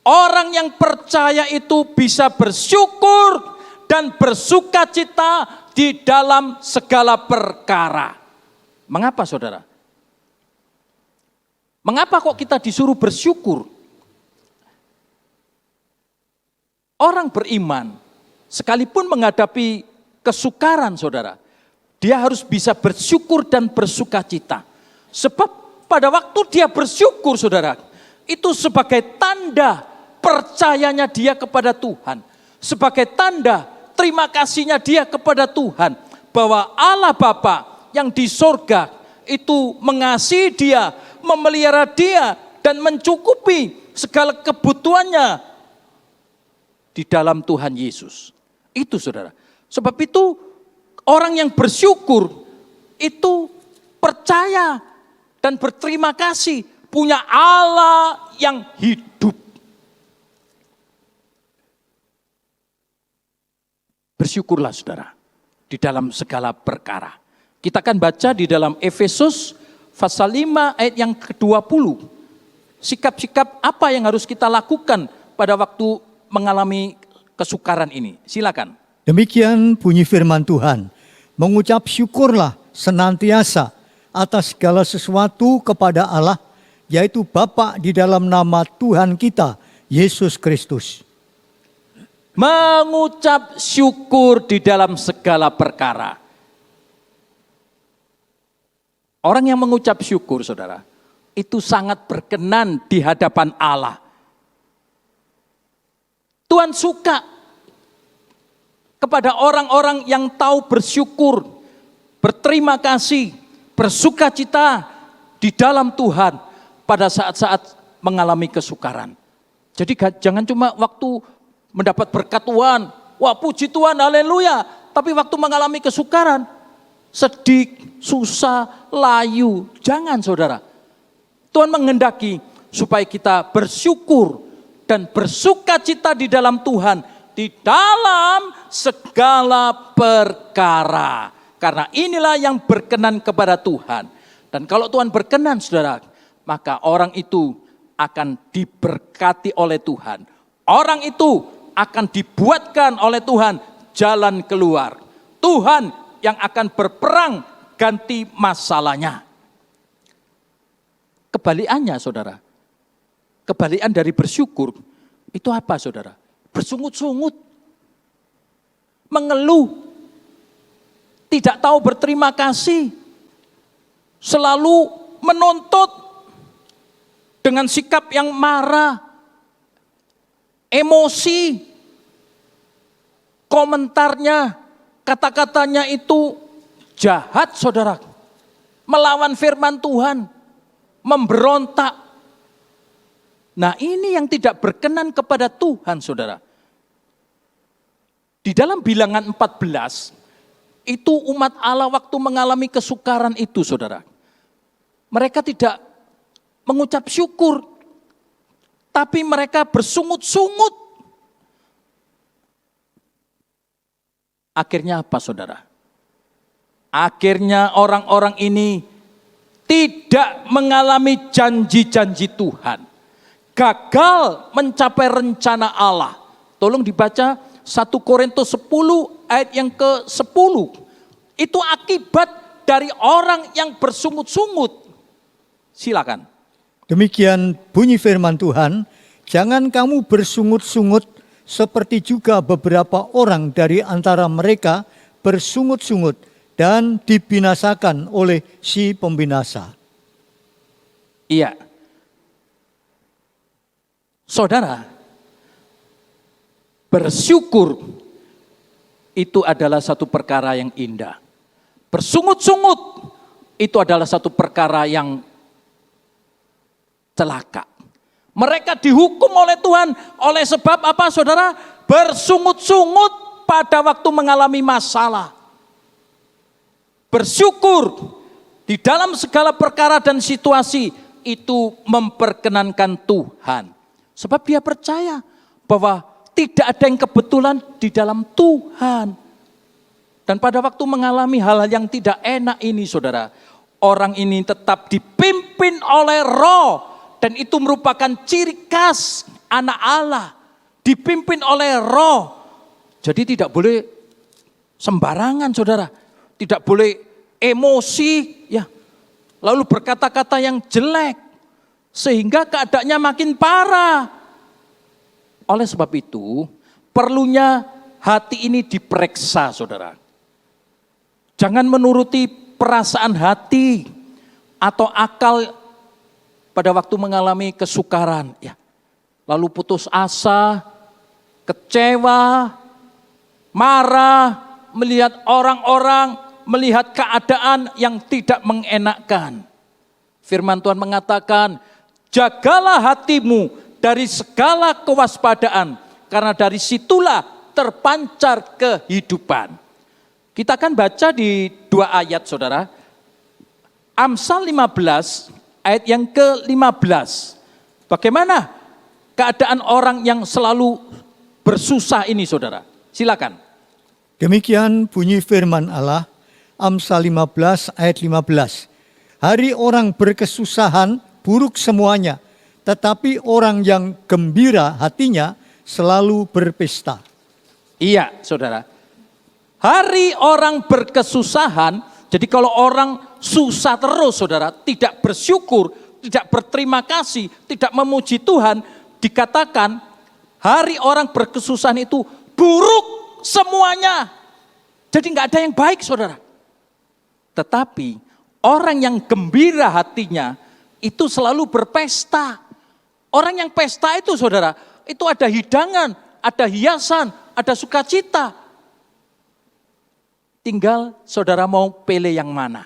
orang yang percaya itu bisa bersyukur dan bersuka cita di dalam segala perkara. Mengapa, saudara? Mengapa kok kita disuruh bersyukur? Orang beriman, sekalipun menghadapi kesukaran, saudara, dia harus bisa bersyukur dan bersuka cita. Sebab pada waktu dia bersyukur, saudara, itu sebagai tanda percayanya dia kepada Tuhan. Sebagai tanda terima kasihnya dia kepada Tuhan. Bahwa Allah Bapa yang di sorga itu mengasihi dia, memelihara dia, dan mencukupi segala kebutuhannya di dalam Tuhan Yesus. Itu, saudara. Sebab itu orang yang bersyukur itu percaya dan berterima kasih punya Allah yang hidup. Bersyukurlah, saudara, di dalam segala perkara. Kita akan baca di dalam Efesus pasal 5 ayat yang ke-20. Sikap-sikap apa yang harus kita lakukan pada waktu mengalami kesukaran ini. Silakan. Demikian bunyi firman Tuhan. Mengucap syukurlah senantiasa atas segala sesuatu kepada Allah, yaitu Bapa di dalam nama Tuhan kita, Yesus Kristus. Mengucap syukur di dalam segala perkara. Orang yang mengucap syukur, saudara, itu sangat berkenan di hadapan Allah. Tuhan suka kepada orang-orang yang tahu bersyukur, berterima kasih, bersukacita di dalam Tuhan pada saat-saat mengalami kesukaran. Jadi jangan cuma waktu mendapat berkat Tuhan, wah puji Tuhan, haleluya. Tapi waktu mengalami kesukaran, sedih, susah, layu. Jangan saudara. Tuhan menghendaki supaya kita bersyukur dan bersukacita di dalam Tuhan. Di dalam segala perkara. Karena inilah yang berkenan kepada Tuhan. Dan kalau Tuhan berkenan saudara, maka orang itu akan diberkati oleh Tuhan. Orang itu akan dibuatkan oleh Tuhan jalan keluar. Tuhan yang akan berperang ganti masalahnya. Kebalikannya saudara. Kebalikan dari bersyukur itu apa saudara? Bersungut-sungut. Mengeluh. Tidak tahu berterima kasih. Selalu menuntut dengan sikap yang marah. Emosi, komentarnya, kata-katanya itu jahat saudara. Melawan firman Tuhan, memberontak. Nah ini yang tidak berkenan kepada Tuhan saudara. Di dalam Bilangan 14, itu umat Allah waktu mengalami kesukaran itu saudara. Mereka tidak mengucap syukur. Tapi mereka bersungut-sungut. Akhirnya apa saudara? Akhirnya orang-orang ini tidak mengalami janji-janji Tuhan. Gagal mencapai rencana Allah. Tolong dibaca 1 Korintus 10 ayat yang ke-10. Itu akibat dari orang yang bersungut-sungut. Silakan. Demikian bunyi firman Tuhan, jangan kamu bersungut-sungut seperti juga beberapa orang dari antara mereka bersungut-sungut dan dibinasakan oleh si pembinasa. Iya. Saudara, bersyukur itu adalah satu perkara yang indah. Bersungut-sungut itu adalah satu perkara yang celaka. Mereka dihukum oleh Tuhan oleh sebab apa saudara? Bersungut-sungut pada waktu mengalami masalah. Bersyukur di dalam segala perkara dan situasi itu memperkenankan Tuhan. Sebab dia percaya bahwa tidak ada yang kebetulan di dalam Tuhan. Dan pada waktu mengalami hal-hal yang tidak enak ini saudara, orang ini tetap dipimpin oleh Roh. Dan itu merupakan ciri khas anak Allah. Dipimpin oleh Roh. Jadi tidak boleh sembarangan saudara. Tidak boleh emosi. Ya. Lalu berkata-kata yang jelek. Sehingga keadaannya makin parah. Oleh sebab itu perlunya hati ini diperiksa saudara. Jangan menuruti perasaan hati atau akal pada waktu mengalami kesukaran, ya. Lalu putus asa, kecewa, marah, melihat orang-orang, melihat keadaan yang tidak mengenakkan. Firman Tuhan mengatakan, jagalah hatimu dari segala kewaspadaan, karena dari situlah terpancar kehidupan. Kita akan baca di 2 ayat saudara. Amsal 15 ayat yang ke-15. Bagaimana keadaan orang yang selalu bersusah ini saudara? Silakan. Demikian bunyi firman Allah, Amsal 15 ayat 15. Hari orang berkesusahan buruk semuanya, tetapi orang yang gembira hatinya selalu berpesta. Iya saudara. Hari orang berkesusahan, jadi kalau orang susah terus saudara, tidak bersyukur, tidak berterima kasih, tidak memuji Tuhan, dikatakan hari orang berkesusahan itu buruk semuanya. Jadi nggak ada yang baik, saudara. Tetapi orang yang gembira hatinya itu selalu berpesta. Orang yang pesta itu, saudara, itu ada hidangan, ada hiasan, ada sukacita. Tinggal saudara mau pilih yang mana.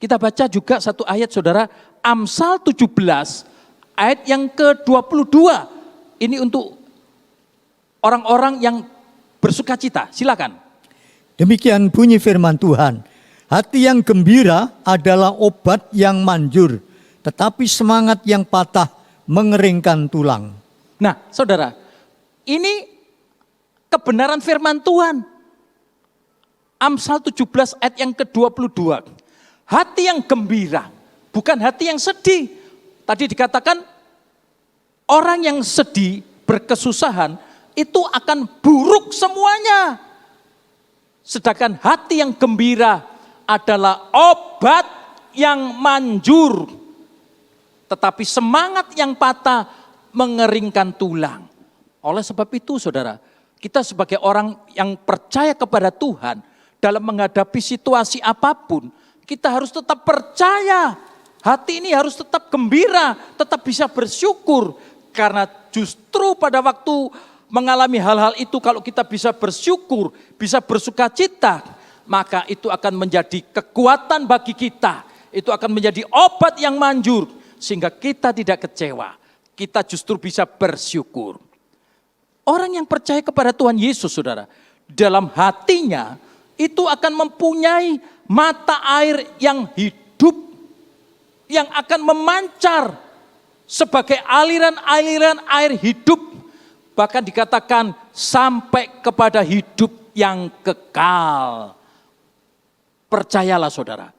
Kita baca juga satu ayat, saudara, Amsal 17 ayat yang ke-22. Ini untuk orang-orang yang bersukacita. Silakan. Demikian bunyi firman Tuhan. Hati yang gembira adalah obat yang manjur, tetapi semangat yang patah mengeringkan tulang. Nah, saudara, ini kebenaran firman Tuhan. Amsal 17 ayat yang ke-22. Hati yang gembira, bukan hati yang sedih. Tadi dikatakan orang yang sedih, berkesusahan, itu akan buruk semuanya. Sedangkan hati yang gembira adalah obat yang manjur. Tetapi semangat yang patah mengeringkan tulang. Oleh sebab itu, saudara, kita sebagai orang yang percaya kepada Tuhan, dalam menghadapi situasi apapun, kita harus tetap percaya. Hati ini harus tetap gembira, tetap bisa bersyukur. Karena justru pada waktu mengalami hal-hal itu, kalau kita bisa bersyukur, bisa bersukacita, maka itu akan menjadi kekuatan bagi kita. Itu akan menjadi obat yang manjur, sehingga kita tidak kecewa. Kita justru bisa bersyukur. Orang yang percaya kepada Tuhan Yesus, saudara, dalam hatinya itu akan mempunyai mata air yang hidup, yang akan memancar sebagai aliran-aliran air hidup. Bahkan dikatakan sampai kepada hidup yang kekal. Percayalah, saudara,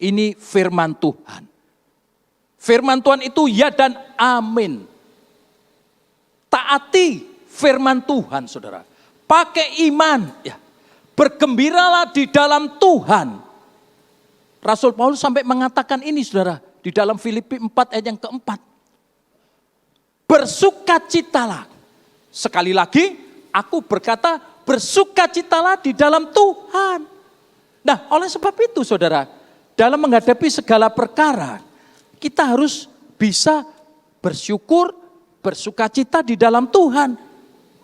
ini firman Tuhan. Firman Tuhan itu ya dan amin. Taati firman Tuhan, saudara. Pakai iman, ya. Bergembiralah di dalam Tuhan. Rasul Paulus sampai mengatakan ini, saudara, di dalam Filipi 4 ayat yang keempat. Bersukacitalah. Sekali lagi, aku berkata bersukacitalah di dalam Tuhan. Nah, oleh sebab itu, saudara, dalam menghadapi segala perkara, kita harus bisa bersyukur, bersukacita di dalam Tuhan.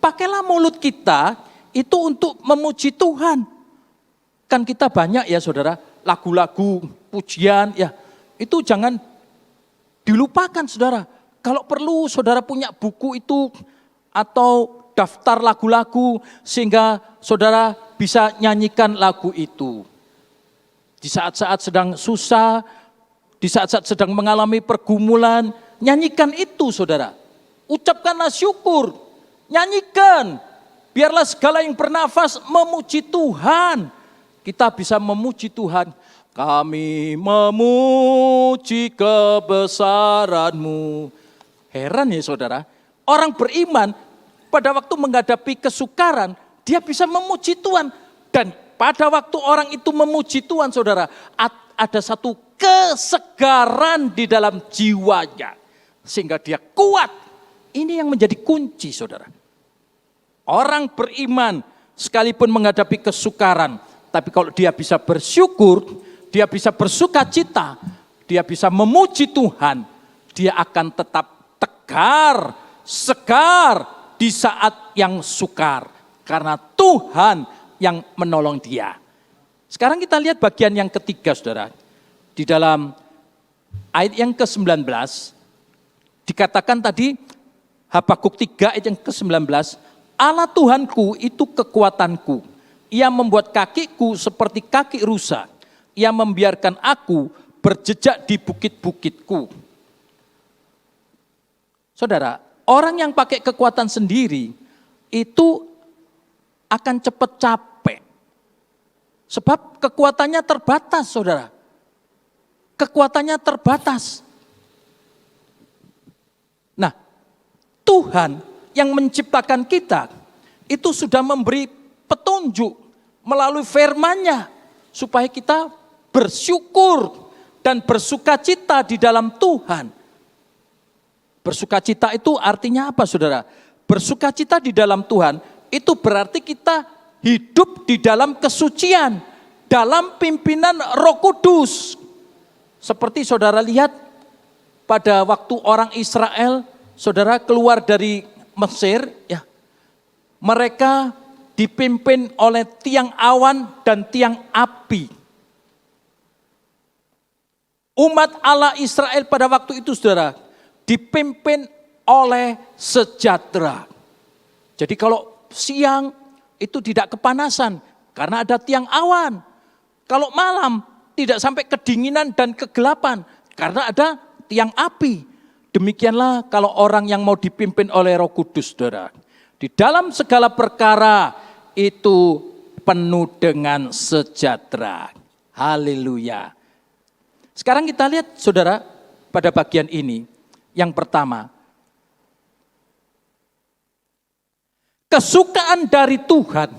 Pakailah mulut kita itu untuk memuji Tuhan. Kan kita banyak ya, saudara, lagu-lagu, pujian, ya, itu jangan dilupakan, saudara. Kalau perlu saudara punya buku itu atau daftar lagu-lagu sehingga saudara bisa nyanyikan lagu itu. Di saat-saat sedang susah, di saat-saat sedang mengalami pergumulan, nyanyikan itu, saudara. Ucapkanlah syukur, nyanyikan. Biarlah segala yang bernafas memuji Tuhan. Kita bisa memuji Tuhan. Kami memuji kebesaran-Mu. Heran ya, saudara. Orang beriman pada waktu menghadapi kesukaran, dia bisa memuji Tuhan. Dan pada waktu orang itu memuji Tuhan, saudara, ada satu kesegaran di dalam jiwanya. Sehingga dia kuat. Ini yang menjadi kunci, saudara. Orang beriman sekalipun menghadapi kesukaran, tapi kalau dia bisa bersyukur, dia bisa bersukacita, dia bisa memuji Tuhan, dia akan tetap tegar, segar di saat yang sukar. Karena Tuhan yang menolong dia. Sekarang kita lihat bagian yang ketiga, saudara. Di dalam ayat yang ke-19, dikatakan tadi, Habakuk 3 ayat yang ke-19, Allah Tuhanku itu kekuatanku. Ia membuat kakiku seperti kaki rusa. Ia membiarkan aku berjejak di bukit-bukitku. Saudara, orang yang pakai kekuatan sendiri itu akan cepat capek. Sebab kekuatannya terbatas, saudara. Kekuatannya terbatas. Nah, Tuhan yang menciptakan kita, itu sudah memberi petunjuk melalui firman-Nya, supaya kita bersyukur dan bersukacita di dalam Tuhan. Bersukacita itu artinya apa, saudara? Bersukacita di dalam Tuhan itu berarti kita hidup di dalam kesucian, dalam pimpinan Roh Kudus. Seperti saudara lihat pada waktu orang Israel, saudara keluar dari Mesir, ya, mereka dipimpin oleh tiang awan dan tiang api. Umat Allah Israel pada waktu itu, saudara, dipimpin oleh sejahtera. Jadi kalau siang itu tidak kepanasan karena ada tiang awan. Kalau malam tidak sampai kedinginan dan kegelapan karena ada tiang api. Demikianlah kalau orang yang mau dipimpin oleh Roh Kudus, saudara. Di dalam segala perkara itu penuh dengan sejahtera. Haleluya. Sekarang kita lihat, saudara, pada bagian ini. Yang pertama, kesukaan dari Tuhan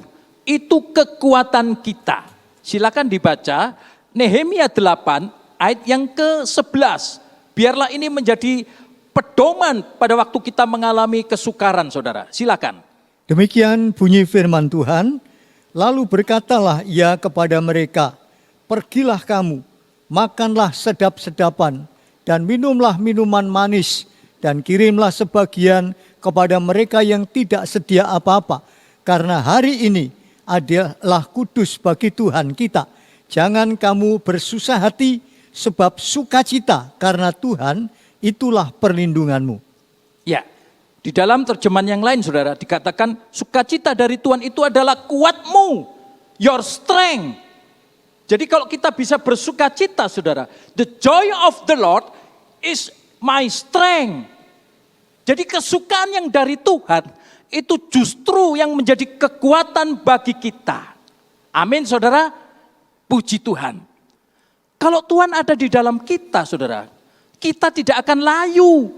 itu kekuatan kita. Silakan dibaca Nehemia 8 ayat yang ke-11. Biarlah ini menjadi pedoman pada waktu kita mengalami kesukaran, saudara. Silakan. Demikian bunyi firman Tuhan, lalu berkatalah ia kepada mereka, pergilah kamu, makanlah sedap-sedapan, dan minumlah minuman manis, dan kirimlah sebagian kepada mereka yang tidak sedia apa-apa. Karena hari ini adalah kudus bagi Tuhan kita. Jangan kamu bersusah hati, sebab sukacita karena Tuhan itulah perlindunganmu. Ya, di dalam terjemahan yang lain, saudara, dikatakan sukacita dari Tuhan itu adalah kuatmu, your strength. Jadi kalau kita bisa bersukacita, saudara, the joy of the Lord is my strength. Jadi kesukaan yang dari Tuhan itu justru yang menjadi kekuatan bagi kita. Amin, saudara. Puji Tuhan. Kalau Tuhan ada di dalam kita, saudara, kita tidak akan layu.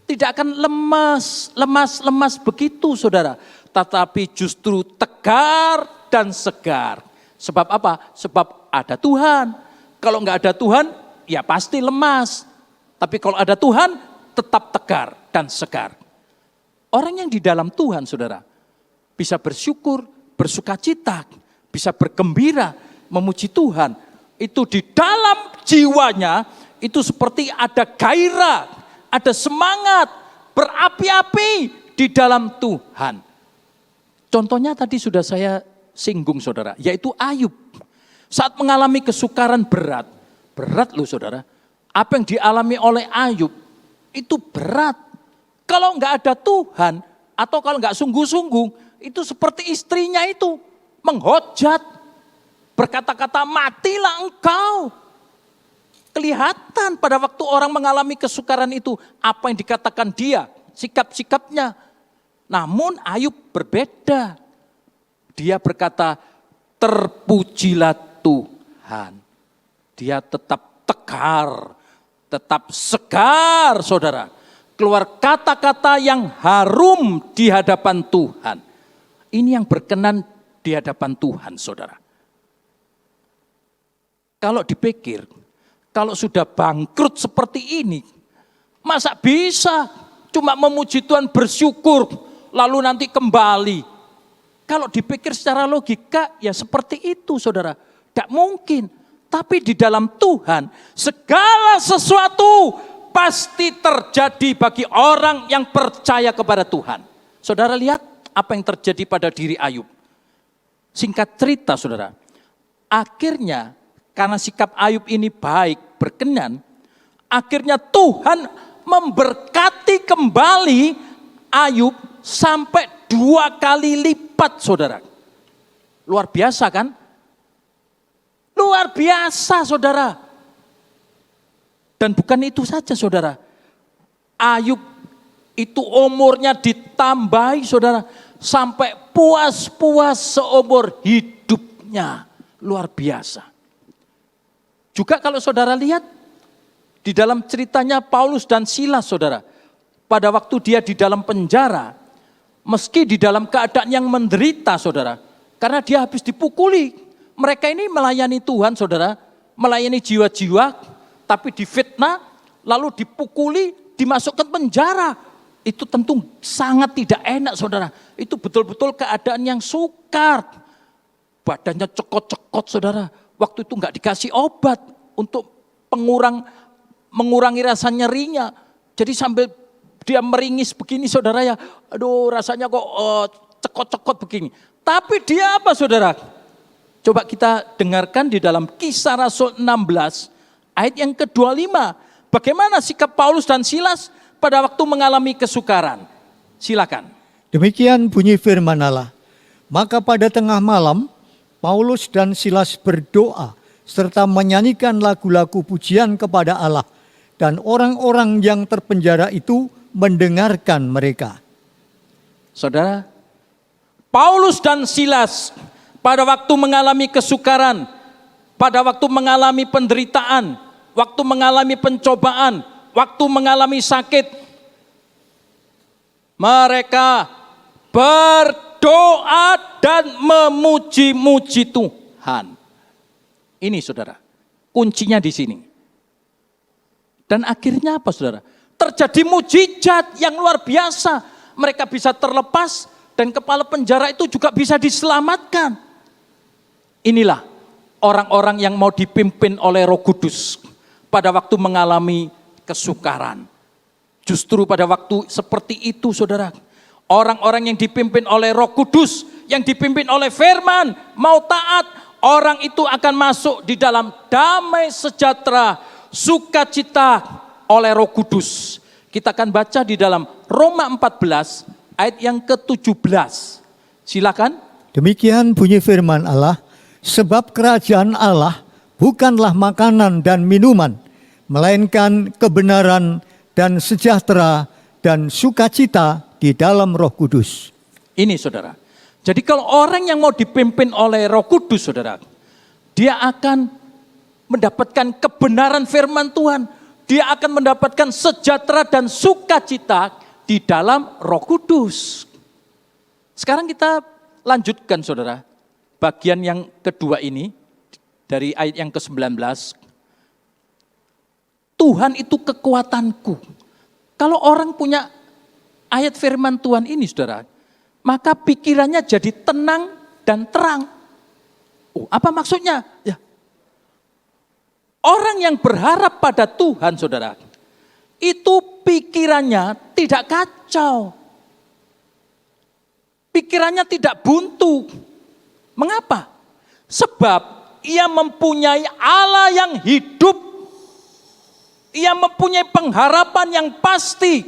Tidak akan lemas begitu, saudara. Tetapi justru tegar dan segar. Sebab apa? Sebab ada Tuhan. Kalau enggak ada Tuhan, ya pasti lemas. Tapi kalau ada Tuhan, tetap tegar dan segar. Orang yang di dalam Tuhan, saudara, bisa bersyukur, bersukacita, bisa bergembira, memuji Tuhan. Itu di dalam jiwanya, itu seperti ada gairah, ada semangat, berapi-api di dalam Tuhan. Contohnya tadi sudah saya singgung, saudara, yaitu Ayub. Saat mengalami kesukaran berat loh, saudara. Apa yang dialami oleh Ayub itu berat. Kalau enggak ada Tuhan, atau kalau enggak sungguh-sungguh, itu seperti istrinya itu menghujat, berkata-kata matilah engkau. Kelihatan pada waktu orang mengalami kesukaran itu, apa yang dikatakan dia, sikap-sikapnya. Namun Ayub berbeda. Dia berkata, terpujilah Tuhan. Dia tetap tegar, tetap segar, saudara. Keluar kata-kata yang harum di hadapan Tuhan. Ini yang berkenan di hadapan Tuhan, saudara. Kalau dipikir, kalau sudah bangkrut seperti ini, masa bisa cuma memuji Tuhan, bersyukur, lalu nanti kembali. Kalau dipikir secara logika, ya seperti itu, saudara. Tidak mungkin. Tapi di dalam Tuhan, segala sesuatu pasti terjadi bagi orang yang percaya kepada Tuhan. Saudara lihat apa yang terjadi pada diri Ayub. Singkat cerita, saudara. Akhirnya, karena sikap Ayub ini baik, berkenan, akhirnya Tuhan memberkati kembali Ayub sampai 2 kali lipat, saudara. Luar biasa kan? Luar biasa, saudara. Dan bukan itu saja, saudara. Ayub itu umurnya ditambahi, saudara, sampai puas-puas seumur hidupnya. Luar biasa. Juga kalau saudara lihat di dalam ceritanya Paulus dan Silas, saudara, pada waktu dia di dalam penjara, meski di dalam keadaan yang menderita, saudara, karena dia habis dipukuli. Mereka ini melayani Tuhan, saudara, melayani jiwa-jiwa, tapi difitnah, lalu dipukuli, dimasukkan penjara. itu tentu sangat tidak enak saudara. Itu betul-betul keadaan yang sukar. Badannya cekot-cekot saudara. Waktu itu nggak dikasih obat untuk mengurangi rasa nyerinya. Jadi sambil dia meringis begini saudara ya. Aduh rasanya kok cekot-cekot begini. Tapi dia apa saudara? Coba kita dengarkan di dalam Kisah Rasul 16 ayat yang ke-25. Bagaimana sikap Paulus dan Silas pada waktu mengalami kesukaran? Silakan. Demikian bunyi firman Allah. Maka pada tengah malam, Paulus dan Silas berdoa serta menyanyikan lagu-lagu pujian kepada Allah. Dan orang-orang yang terpenjara itu mendengarkan mereka. Saudara, Paulus dan Silas pada waktu mengalami kesukaran, pada waktu mengalami penderitaan, waktu mengalami pencobaan, waktu mengalami sakit, mereka berdoa dan memuji-muji Tuhan. Ini saudara, kuncinya di sini. Dan akhirnya apa saudara? Terjadi mujizat yang luar biasa. Mereka bisa terlepas dan kepala penjara itu juga bisa diselamatkan. Inilah orang-orang yang mau dipimpin oleh Roh Kudus pada waktu mengalami kesukaran. Justru pada waktu seperti itu saudara, orang-orang yang dipimpin oleh Roh Kudus, yang dipimpin oleh firman, mau taat, orang itu akan masuk di dalam damai sejahtera, sukacita oleh Roh Kudus. Kita akan baca di dalam Roma 14 ayat yang ke-17. Silakan. Demikian bunyi firman Allah. Sebab kerajaan Allah bukanlah makanan dan minuman, melainkan kebenaran dan sejahtera dan sukacita di dalam Roh Kudus. Ini saudara. Jadi kalau orang yang mau dipimpin oleh Roh Kudus saudara, dia akan mendapatkan kebenaran firman Tuhan. Dia akan mendapatkan sejahtera dan sukacita di dalam Roh Kudus. Sekarang kita lanjutkan saudara. Bagian yang kedua ini, dari ayat yang ke-19. Tuhan itu kekuatanku. Kalau orang punya ayat firman Tuhan ini saudara, maka pikirannya jadi tenang dan terang. Apa maksudnya? Ya. Orang yang berharap pada Tuhan saudara, itu pikirannya tidak kacau. Pikirannya tidak buntu. Mengapa? Sebab ia mempunyai Allah yang hidup. Ia mempunyai pengharapan yang pasti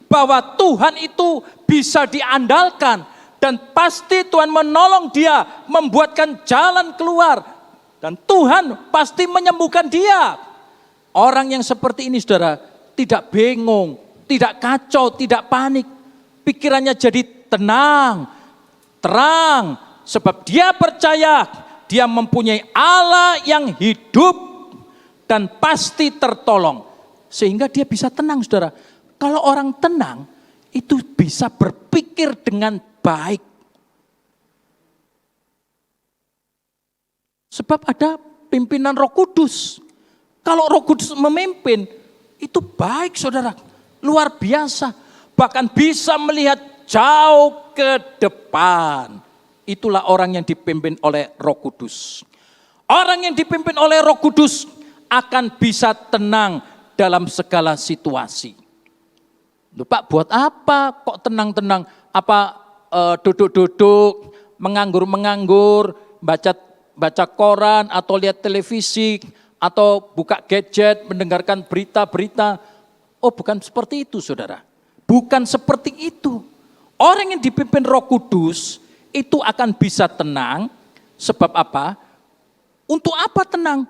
bahwa Tuhan itu bisa diandalkan. Dan pasti Tuhan menolong dia, membuatkan jalan keluar. Dan Tuhan pasti menyembuhkan dia. Orang yang seperti ini saudara, tidak bingung, tidak kacau, tidak panik. Pikirannya jadi tenang, terang. Sebab dia percaya dia mempunyai Allah yang hidup dan pasti tertolong. Sehingga dia bisa tenang saudara. Kalau orang tenang itu bisa berpikir dengan baik. Sebab ada pimpinan Roh Kudus. Kalau Roh Kudus memimpin itu baik saudara. Luar biasa. Bahkan bisa melihat jauh ke depan. Itulah orang yang dipimpin oleh Roh Kudus. Orang yang dipimpin oleh Roh Kudus akan bisa tenang dalam segala situasi. Loh, Pak, buat apa kok tenang-tenang? Apa duduk-duduk, menganggur-menganggur, baca koran atau lihat televisi atau buka gadget, mendengarkan berita-berita? Oh, bukan seperti itu, saudara. Bukan seperti itu. Orang yang dipimpin Roh Kudus itu akan bisa tenang. Sebab apa? Untuk apa tenang?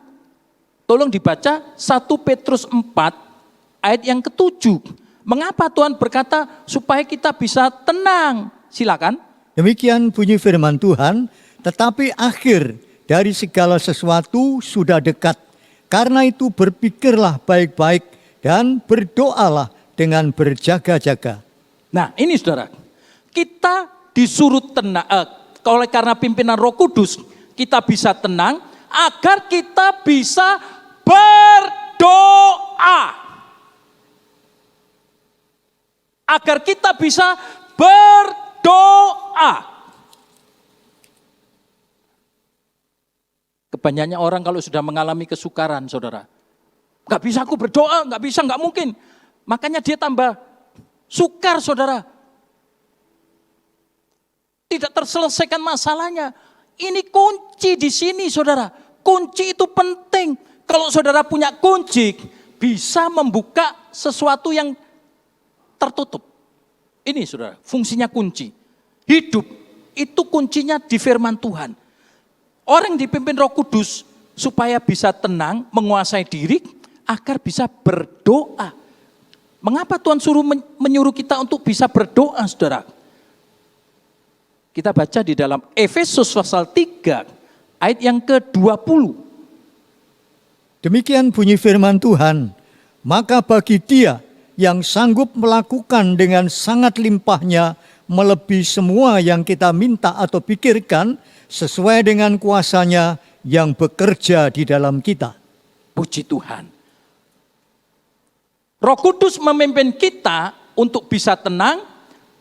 Tolong dibaca 1 Petrus 4 ayat yang ke-7. Mengapa Tuhan berkata supaya kita bisa tenang? Silakan. Demikian bunyi firman Tuhan, tetapi akhir dari segala sesuatu sudah dekat. Karena itu berpikirlah baik-baik dan berdoalah dengan berjaga-jaga. Nah ini saudara, kita disuruh tenang, oleh karena pimpinan Roh Kudus, kita bisa tenang agar kita bisa berdoa. agar kita bisa berdoa. Kebanyakan orang kalau sudah mengalami kesukaran, saudara, gak bisa aku berdoa, gak bisa, gak mungkin. Makanya dia tambah sukar, saudara. Tidak terselesaikan masalahnya. Ini kunci di sini, saudara. Kunci itu penting. Kalau saudara punya kunci, bisa membuka sesuatu yang tertutup. Ini, saudara, fungsinya kunci. Hidup itu kuncinya di firman Tuhan. Orang yang dipimpin Roh Kudus supaya bisa tenang, menguasai diri, agar bisa berdoa. Mengapa Tuhan menyuruh kita untuk bisa berdoa, saudara? Kita baca di dalam Efesus pasal 3 ayat yang ke-20. Demikian bunyi firman Tuhan, maka bagi dia yang sanggup melakukan dengan sangat limpahnya melebihi semua yang kita minta atau pikirkan, sesuai dengan kuasanya yang bekerja di dalam kita. Puji Tuhan. Roh Kudus memimpin kita untuk bisa tenang,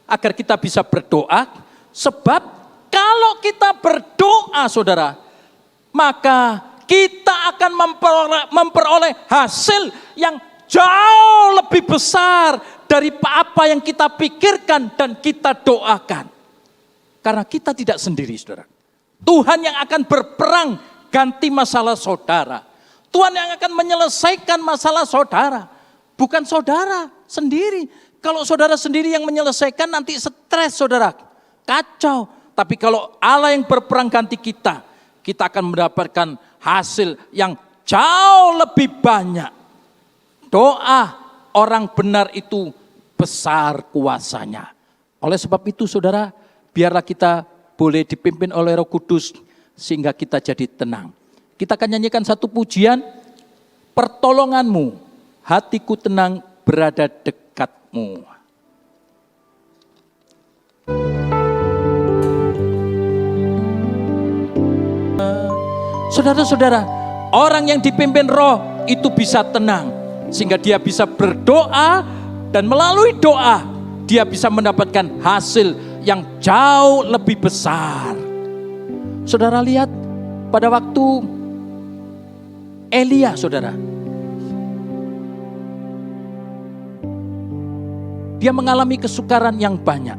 agar kita bisa berdoa. Sebab kalau kita berdoa, saudara, maka kita akan memperoleh hasil yang jauh lebih besar dari apa yang kita pikirkan dan kita doakan. Karena kita tidak sendiri, saudara. Tuhan yang akan berperang ganti masalah saudara. Tuhan yang akan menyelesaikan masalah saudara. Bukan saudara sendiri. Kalau saudara sendiri yang menyelesaikan, nanti stres, saudara. Kacau. Tapi kalau Allah yang berperang ganti kita, kita akan mendapatkan hasil yang jauh lebih banyak. Doa orang benar itu besar kuasanya. Oleh sebab itu, saudara, biarlah kita boleh dipimpin oleh Roh Kudus sehingga kita jadi tenang. Kita akan nyanyikan satu pujian, pertolonganmu, hatiku tenang berada dekatmu. Saudara-saudara, orang yang dipimpin Roh itu bisa tenang sehingga dia bisa berdoa, dan melalui doa dia bisa mendapatkan hasil yang jauh lebih besar. Saudara lihat pada waktu Elia, saudara. Dia mengalami kesukaran yang banyak.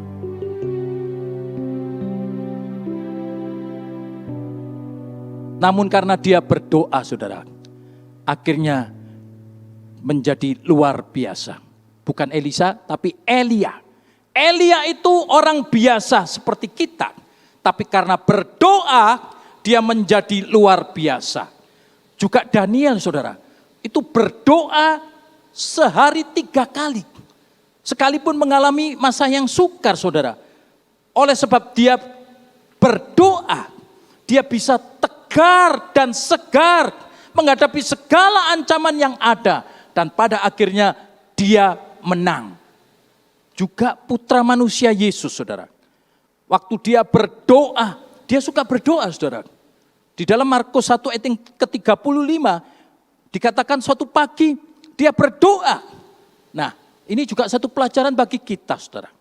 Namun karena dia berdoa, saudara, akhirnya menjadi luar biasa. Bukan Elisa, tapi Elia. Elia itu orang biasa seperti kita. Tapi karena berdoa, dia menjadi luar biasa. Juga Daniel, saudara, itu berdoa sehari 3 kali. Sekalipun mengalami masa yang sukar, saudara. Oleh sebab dia berdoa, dia bisa tegar dan segar menghadapi segala ancaman yang ada. Dan pada akhirnya dia menang. Juga putra manusia Yesus, saudara. Waktu dia berdoa, dia suka berdoa, saudara. Di dalam Markus 1 ayat yang ke-35, dikatakan suatu pagi dia berdoa. Nah, ini juga satu pelajaran bagi kita, saudara.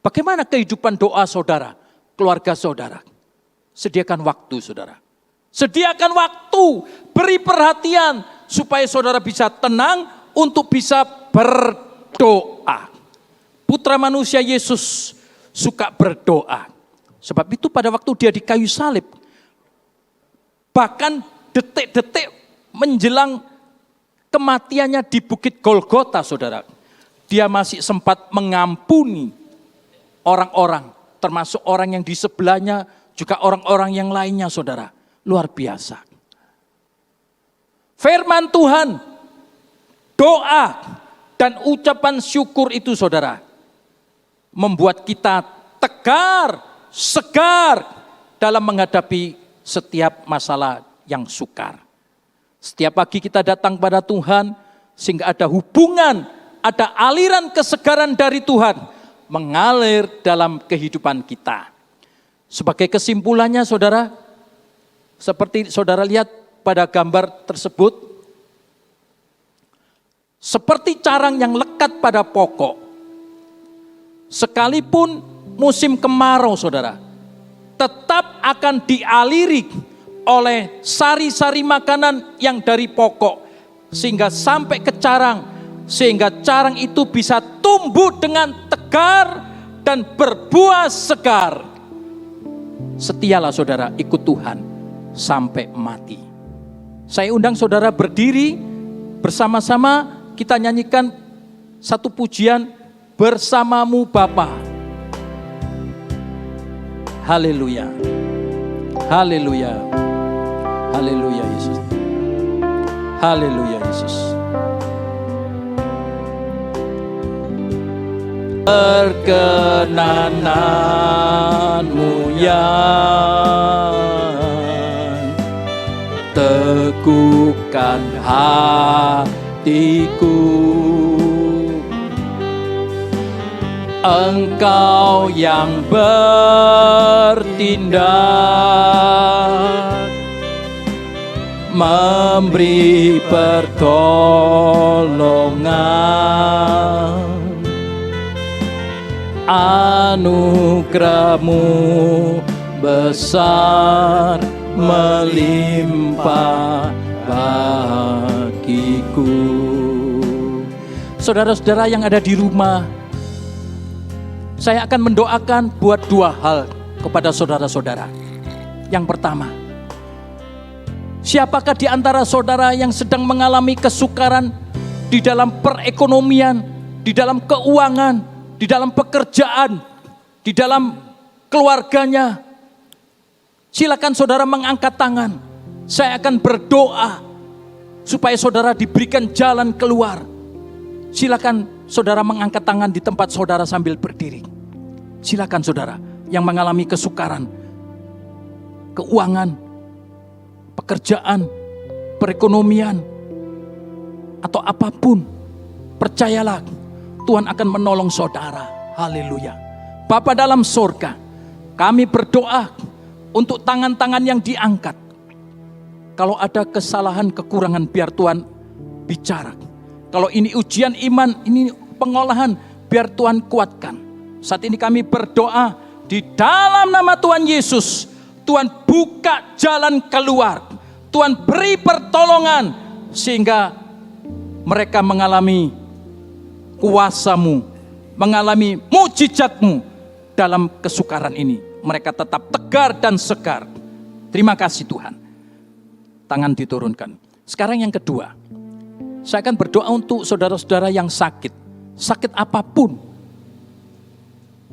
Bagaimana kehidupan doa saudara, keluarga saudara? Sediakan waktu, saudara. Sediakan waktu, beri perhatian supaya saudara bisa tenang untuk bisa berdoa. Putra manusia Yesus suka berdoa. Sebab itu pada waktu dia di kayu salib, bahkan detik-detik menjelang kematiannya di Bukit Golgota, saudara, dia masih sempat mengampuni orang-orang, termasuk orang yang di sebelahnya, juga orang-orang yang lainnya, saudara. Luar biasa. Firman Tuhan, doa dan ucapan syukur itu, saudara, membuat kita tegar, segar dalam menghadapi setiap masalah yang sukar. Setiap pagi kita datang pada Tuhan sehingga ada hubungan, ada aliran kesegaran dari Tuhan mengalir dalam kehidupan kita. Sebagai kesimpulannya, saudara, seperti saudara lihat pada gambar tersebut, seperti carang yang lekat pada pokok, sekalipun musim kemarau saudara, tetap akan dialiri oleh sari-sari makanan yang dari pokok, sehingga sampai ke carang, sehingga carang itu bisa tumbuh dengan tegar dan berbuah segar. Setialah saudara ikut Tuhan sampai mati. Saya undang saudara berdiri, bersama-sama kita nyanyikan satu pujian, Bersamamu Bapa. Haleluya. Haleluya. Haleluya Yesus. Haleluya Yesus. Perkenananmu yang teguhkan hatiku, Engkau yang bertindak, memberi pertolongan, anugerah-Mu besar melimpah bagiku. Saudara-saudara yang ada di rumah, saya akan mendoakan buat dua hal kepada saudara-saudara. Yang pertama, siapakah di antara saudara yang sedang mengalami kesukaran di dalam perekonomian, di dalam keuangan, di dalam pekerjaan, di dalam keluarganya? Silakan saudara mengangkat tangan. Saya akan berdoa supaya saudara diberikan jalan keluar. Silakan saudara mengangkat tangan di tempat saudara sambil berdiri. Silakan saudara yang mengalami kesukaran, keuangan, pekerjaan, perekonomian, atau apapun, percayalah Tuhan akan menolong saudara. Haleluya. Bapa dalam sorga, kami berdoa untuk tangan-tangan yang diangkat. Kalau ada kesalahan, kekurangan, biar Tuhan bicara. Kalau ini ujian iman, ini pengolahan, biar Tuhan kuatkan. Saat ini kami berdoa di dalam nama Tuhan Yesus. Tuhan buka jalan keluar. Tuhan beri pertolongan sehingga mereka mengalami kuasa-Mu, mengalami mujizat-Mu dalam kesukaran ini. Mereka tetap tegar dan segar. Terima kasih Tuhan. Tangan diturunkan. Sekarang yang kedua, saya akan berdoa untuk saudara-saudara yang sakit. Sakit apapun.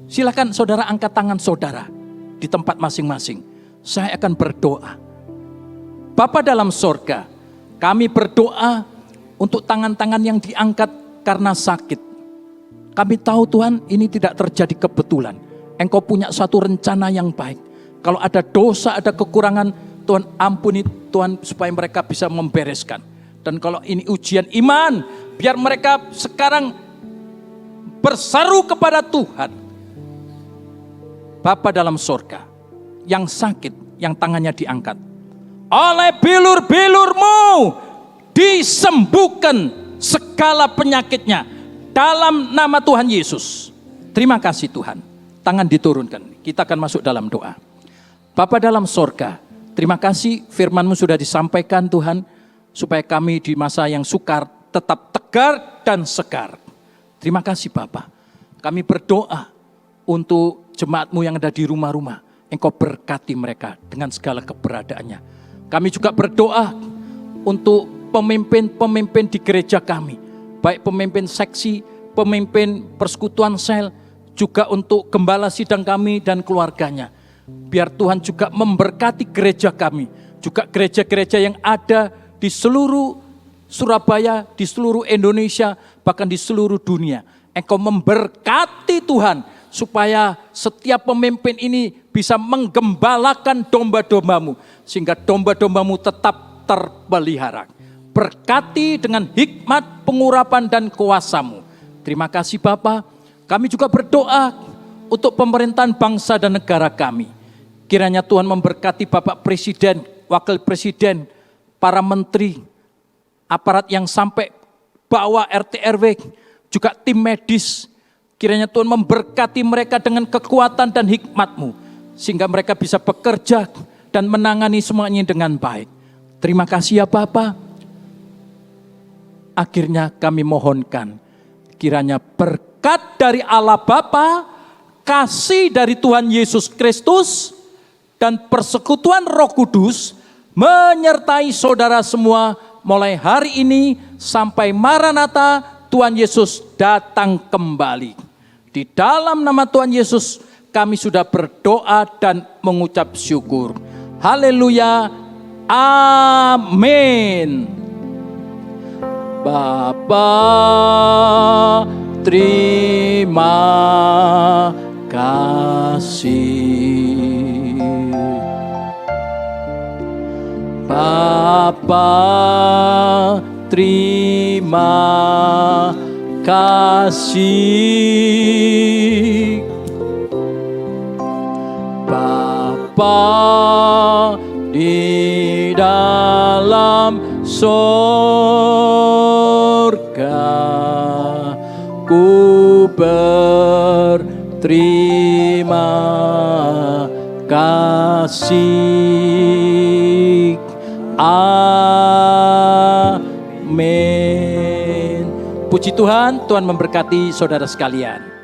Silakan saudara angkat tangan saudara di tempat masing-masing. Saya akan berdoa. Bapa dalam sorga, kami berdoa untuk tangan-tangan yang diangkat karena sakit. Kami tahu Tuhan ini tidak terjadi kebetulan. Engkau punya suatu rencana yang baik. Kalau ada dosa, ada kekurangan, Tuhan ampuni Tuhan supaya mereka bisa membereskan. Dan kalau ini ujian iman, biar mereka sekarang berseru kepada Tuhan. Bapa dalam sorga, yang sakit, yang tangannya diangkat, oleh bilur-bilur-Mu disembuhkan segala penyakitnya dalam nama Tuhan Yesus. Terima kasih Tuhan. Tangan diturunkan. Kita akan masuk dalam doa. Bapa dalam sorga, terima kasih firman-Mu sudah disampaikan Tuhan, supaya kami di masa yang sukar tetap tegar dan segar. Terima kasih Bapa. Kami berdoa untuk jemaat-Mu yang ada di rumah-rumah. Engkau berkati mereka dengan segala keberadaannya. Kami juga berdoa untuk pemimpin-pemimpin di gereja kami. Baik pemimpin seksi, pemimpin persekutuan sel, juga untuk gembala sidang kami dan keluarganya. Biar Tuhan juga memberkati gereja kami. Juga gereja-gereja yang ada di seluruh Surabaya, di seluruh Indonesia, bahkan di seluruh dunia. Engkau memberkati Tuhan, supaya setiap pemimpin ini bisa menggembalakan domba-domba-Mu, sehingga domba-domba-Mu tetap terpelihara. Berkati dengan hikmat, pengurapan, dan kuasa-Mu. Terima kasih Bapa. Kami juga berdoa untuk pemerintahan bangsa dan negara kami. Kiranya Tuhan memberkati Bapak Presiden, Wakil Presiden, para menteri, aparat yang sampai bawah RT RW, juga tim medis, Kiranya Tuhan memberkati mereka dengan kekuatan dan hikmat-Mu, sehingga mereka bisa bekerja dan menangani semuanya dengan baik. Terima kasih ya Bapa. Akhirnya kami mohonkan, kiranya berkat dari Allah Bapa, kasih dari Tuhan Yesus Kristus, dan persekutuan Roh Kudus menyertai saudara semua mulai hari ini sampai Maranatha Tuhan Yesus datang kembali. Di dalam nama Tuhan Yesus kami sudah berdoa dan mengucap syukur. Haleluya. Amin. Bapa, terima kasih. Bapa, terima kasih. Bapa di dalam sorga, ku berterima kasih. Amin. Puji Tuhan, Tuhan memberkati saudara sekalian.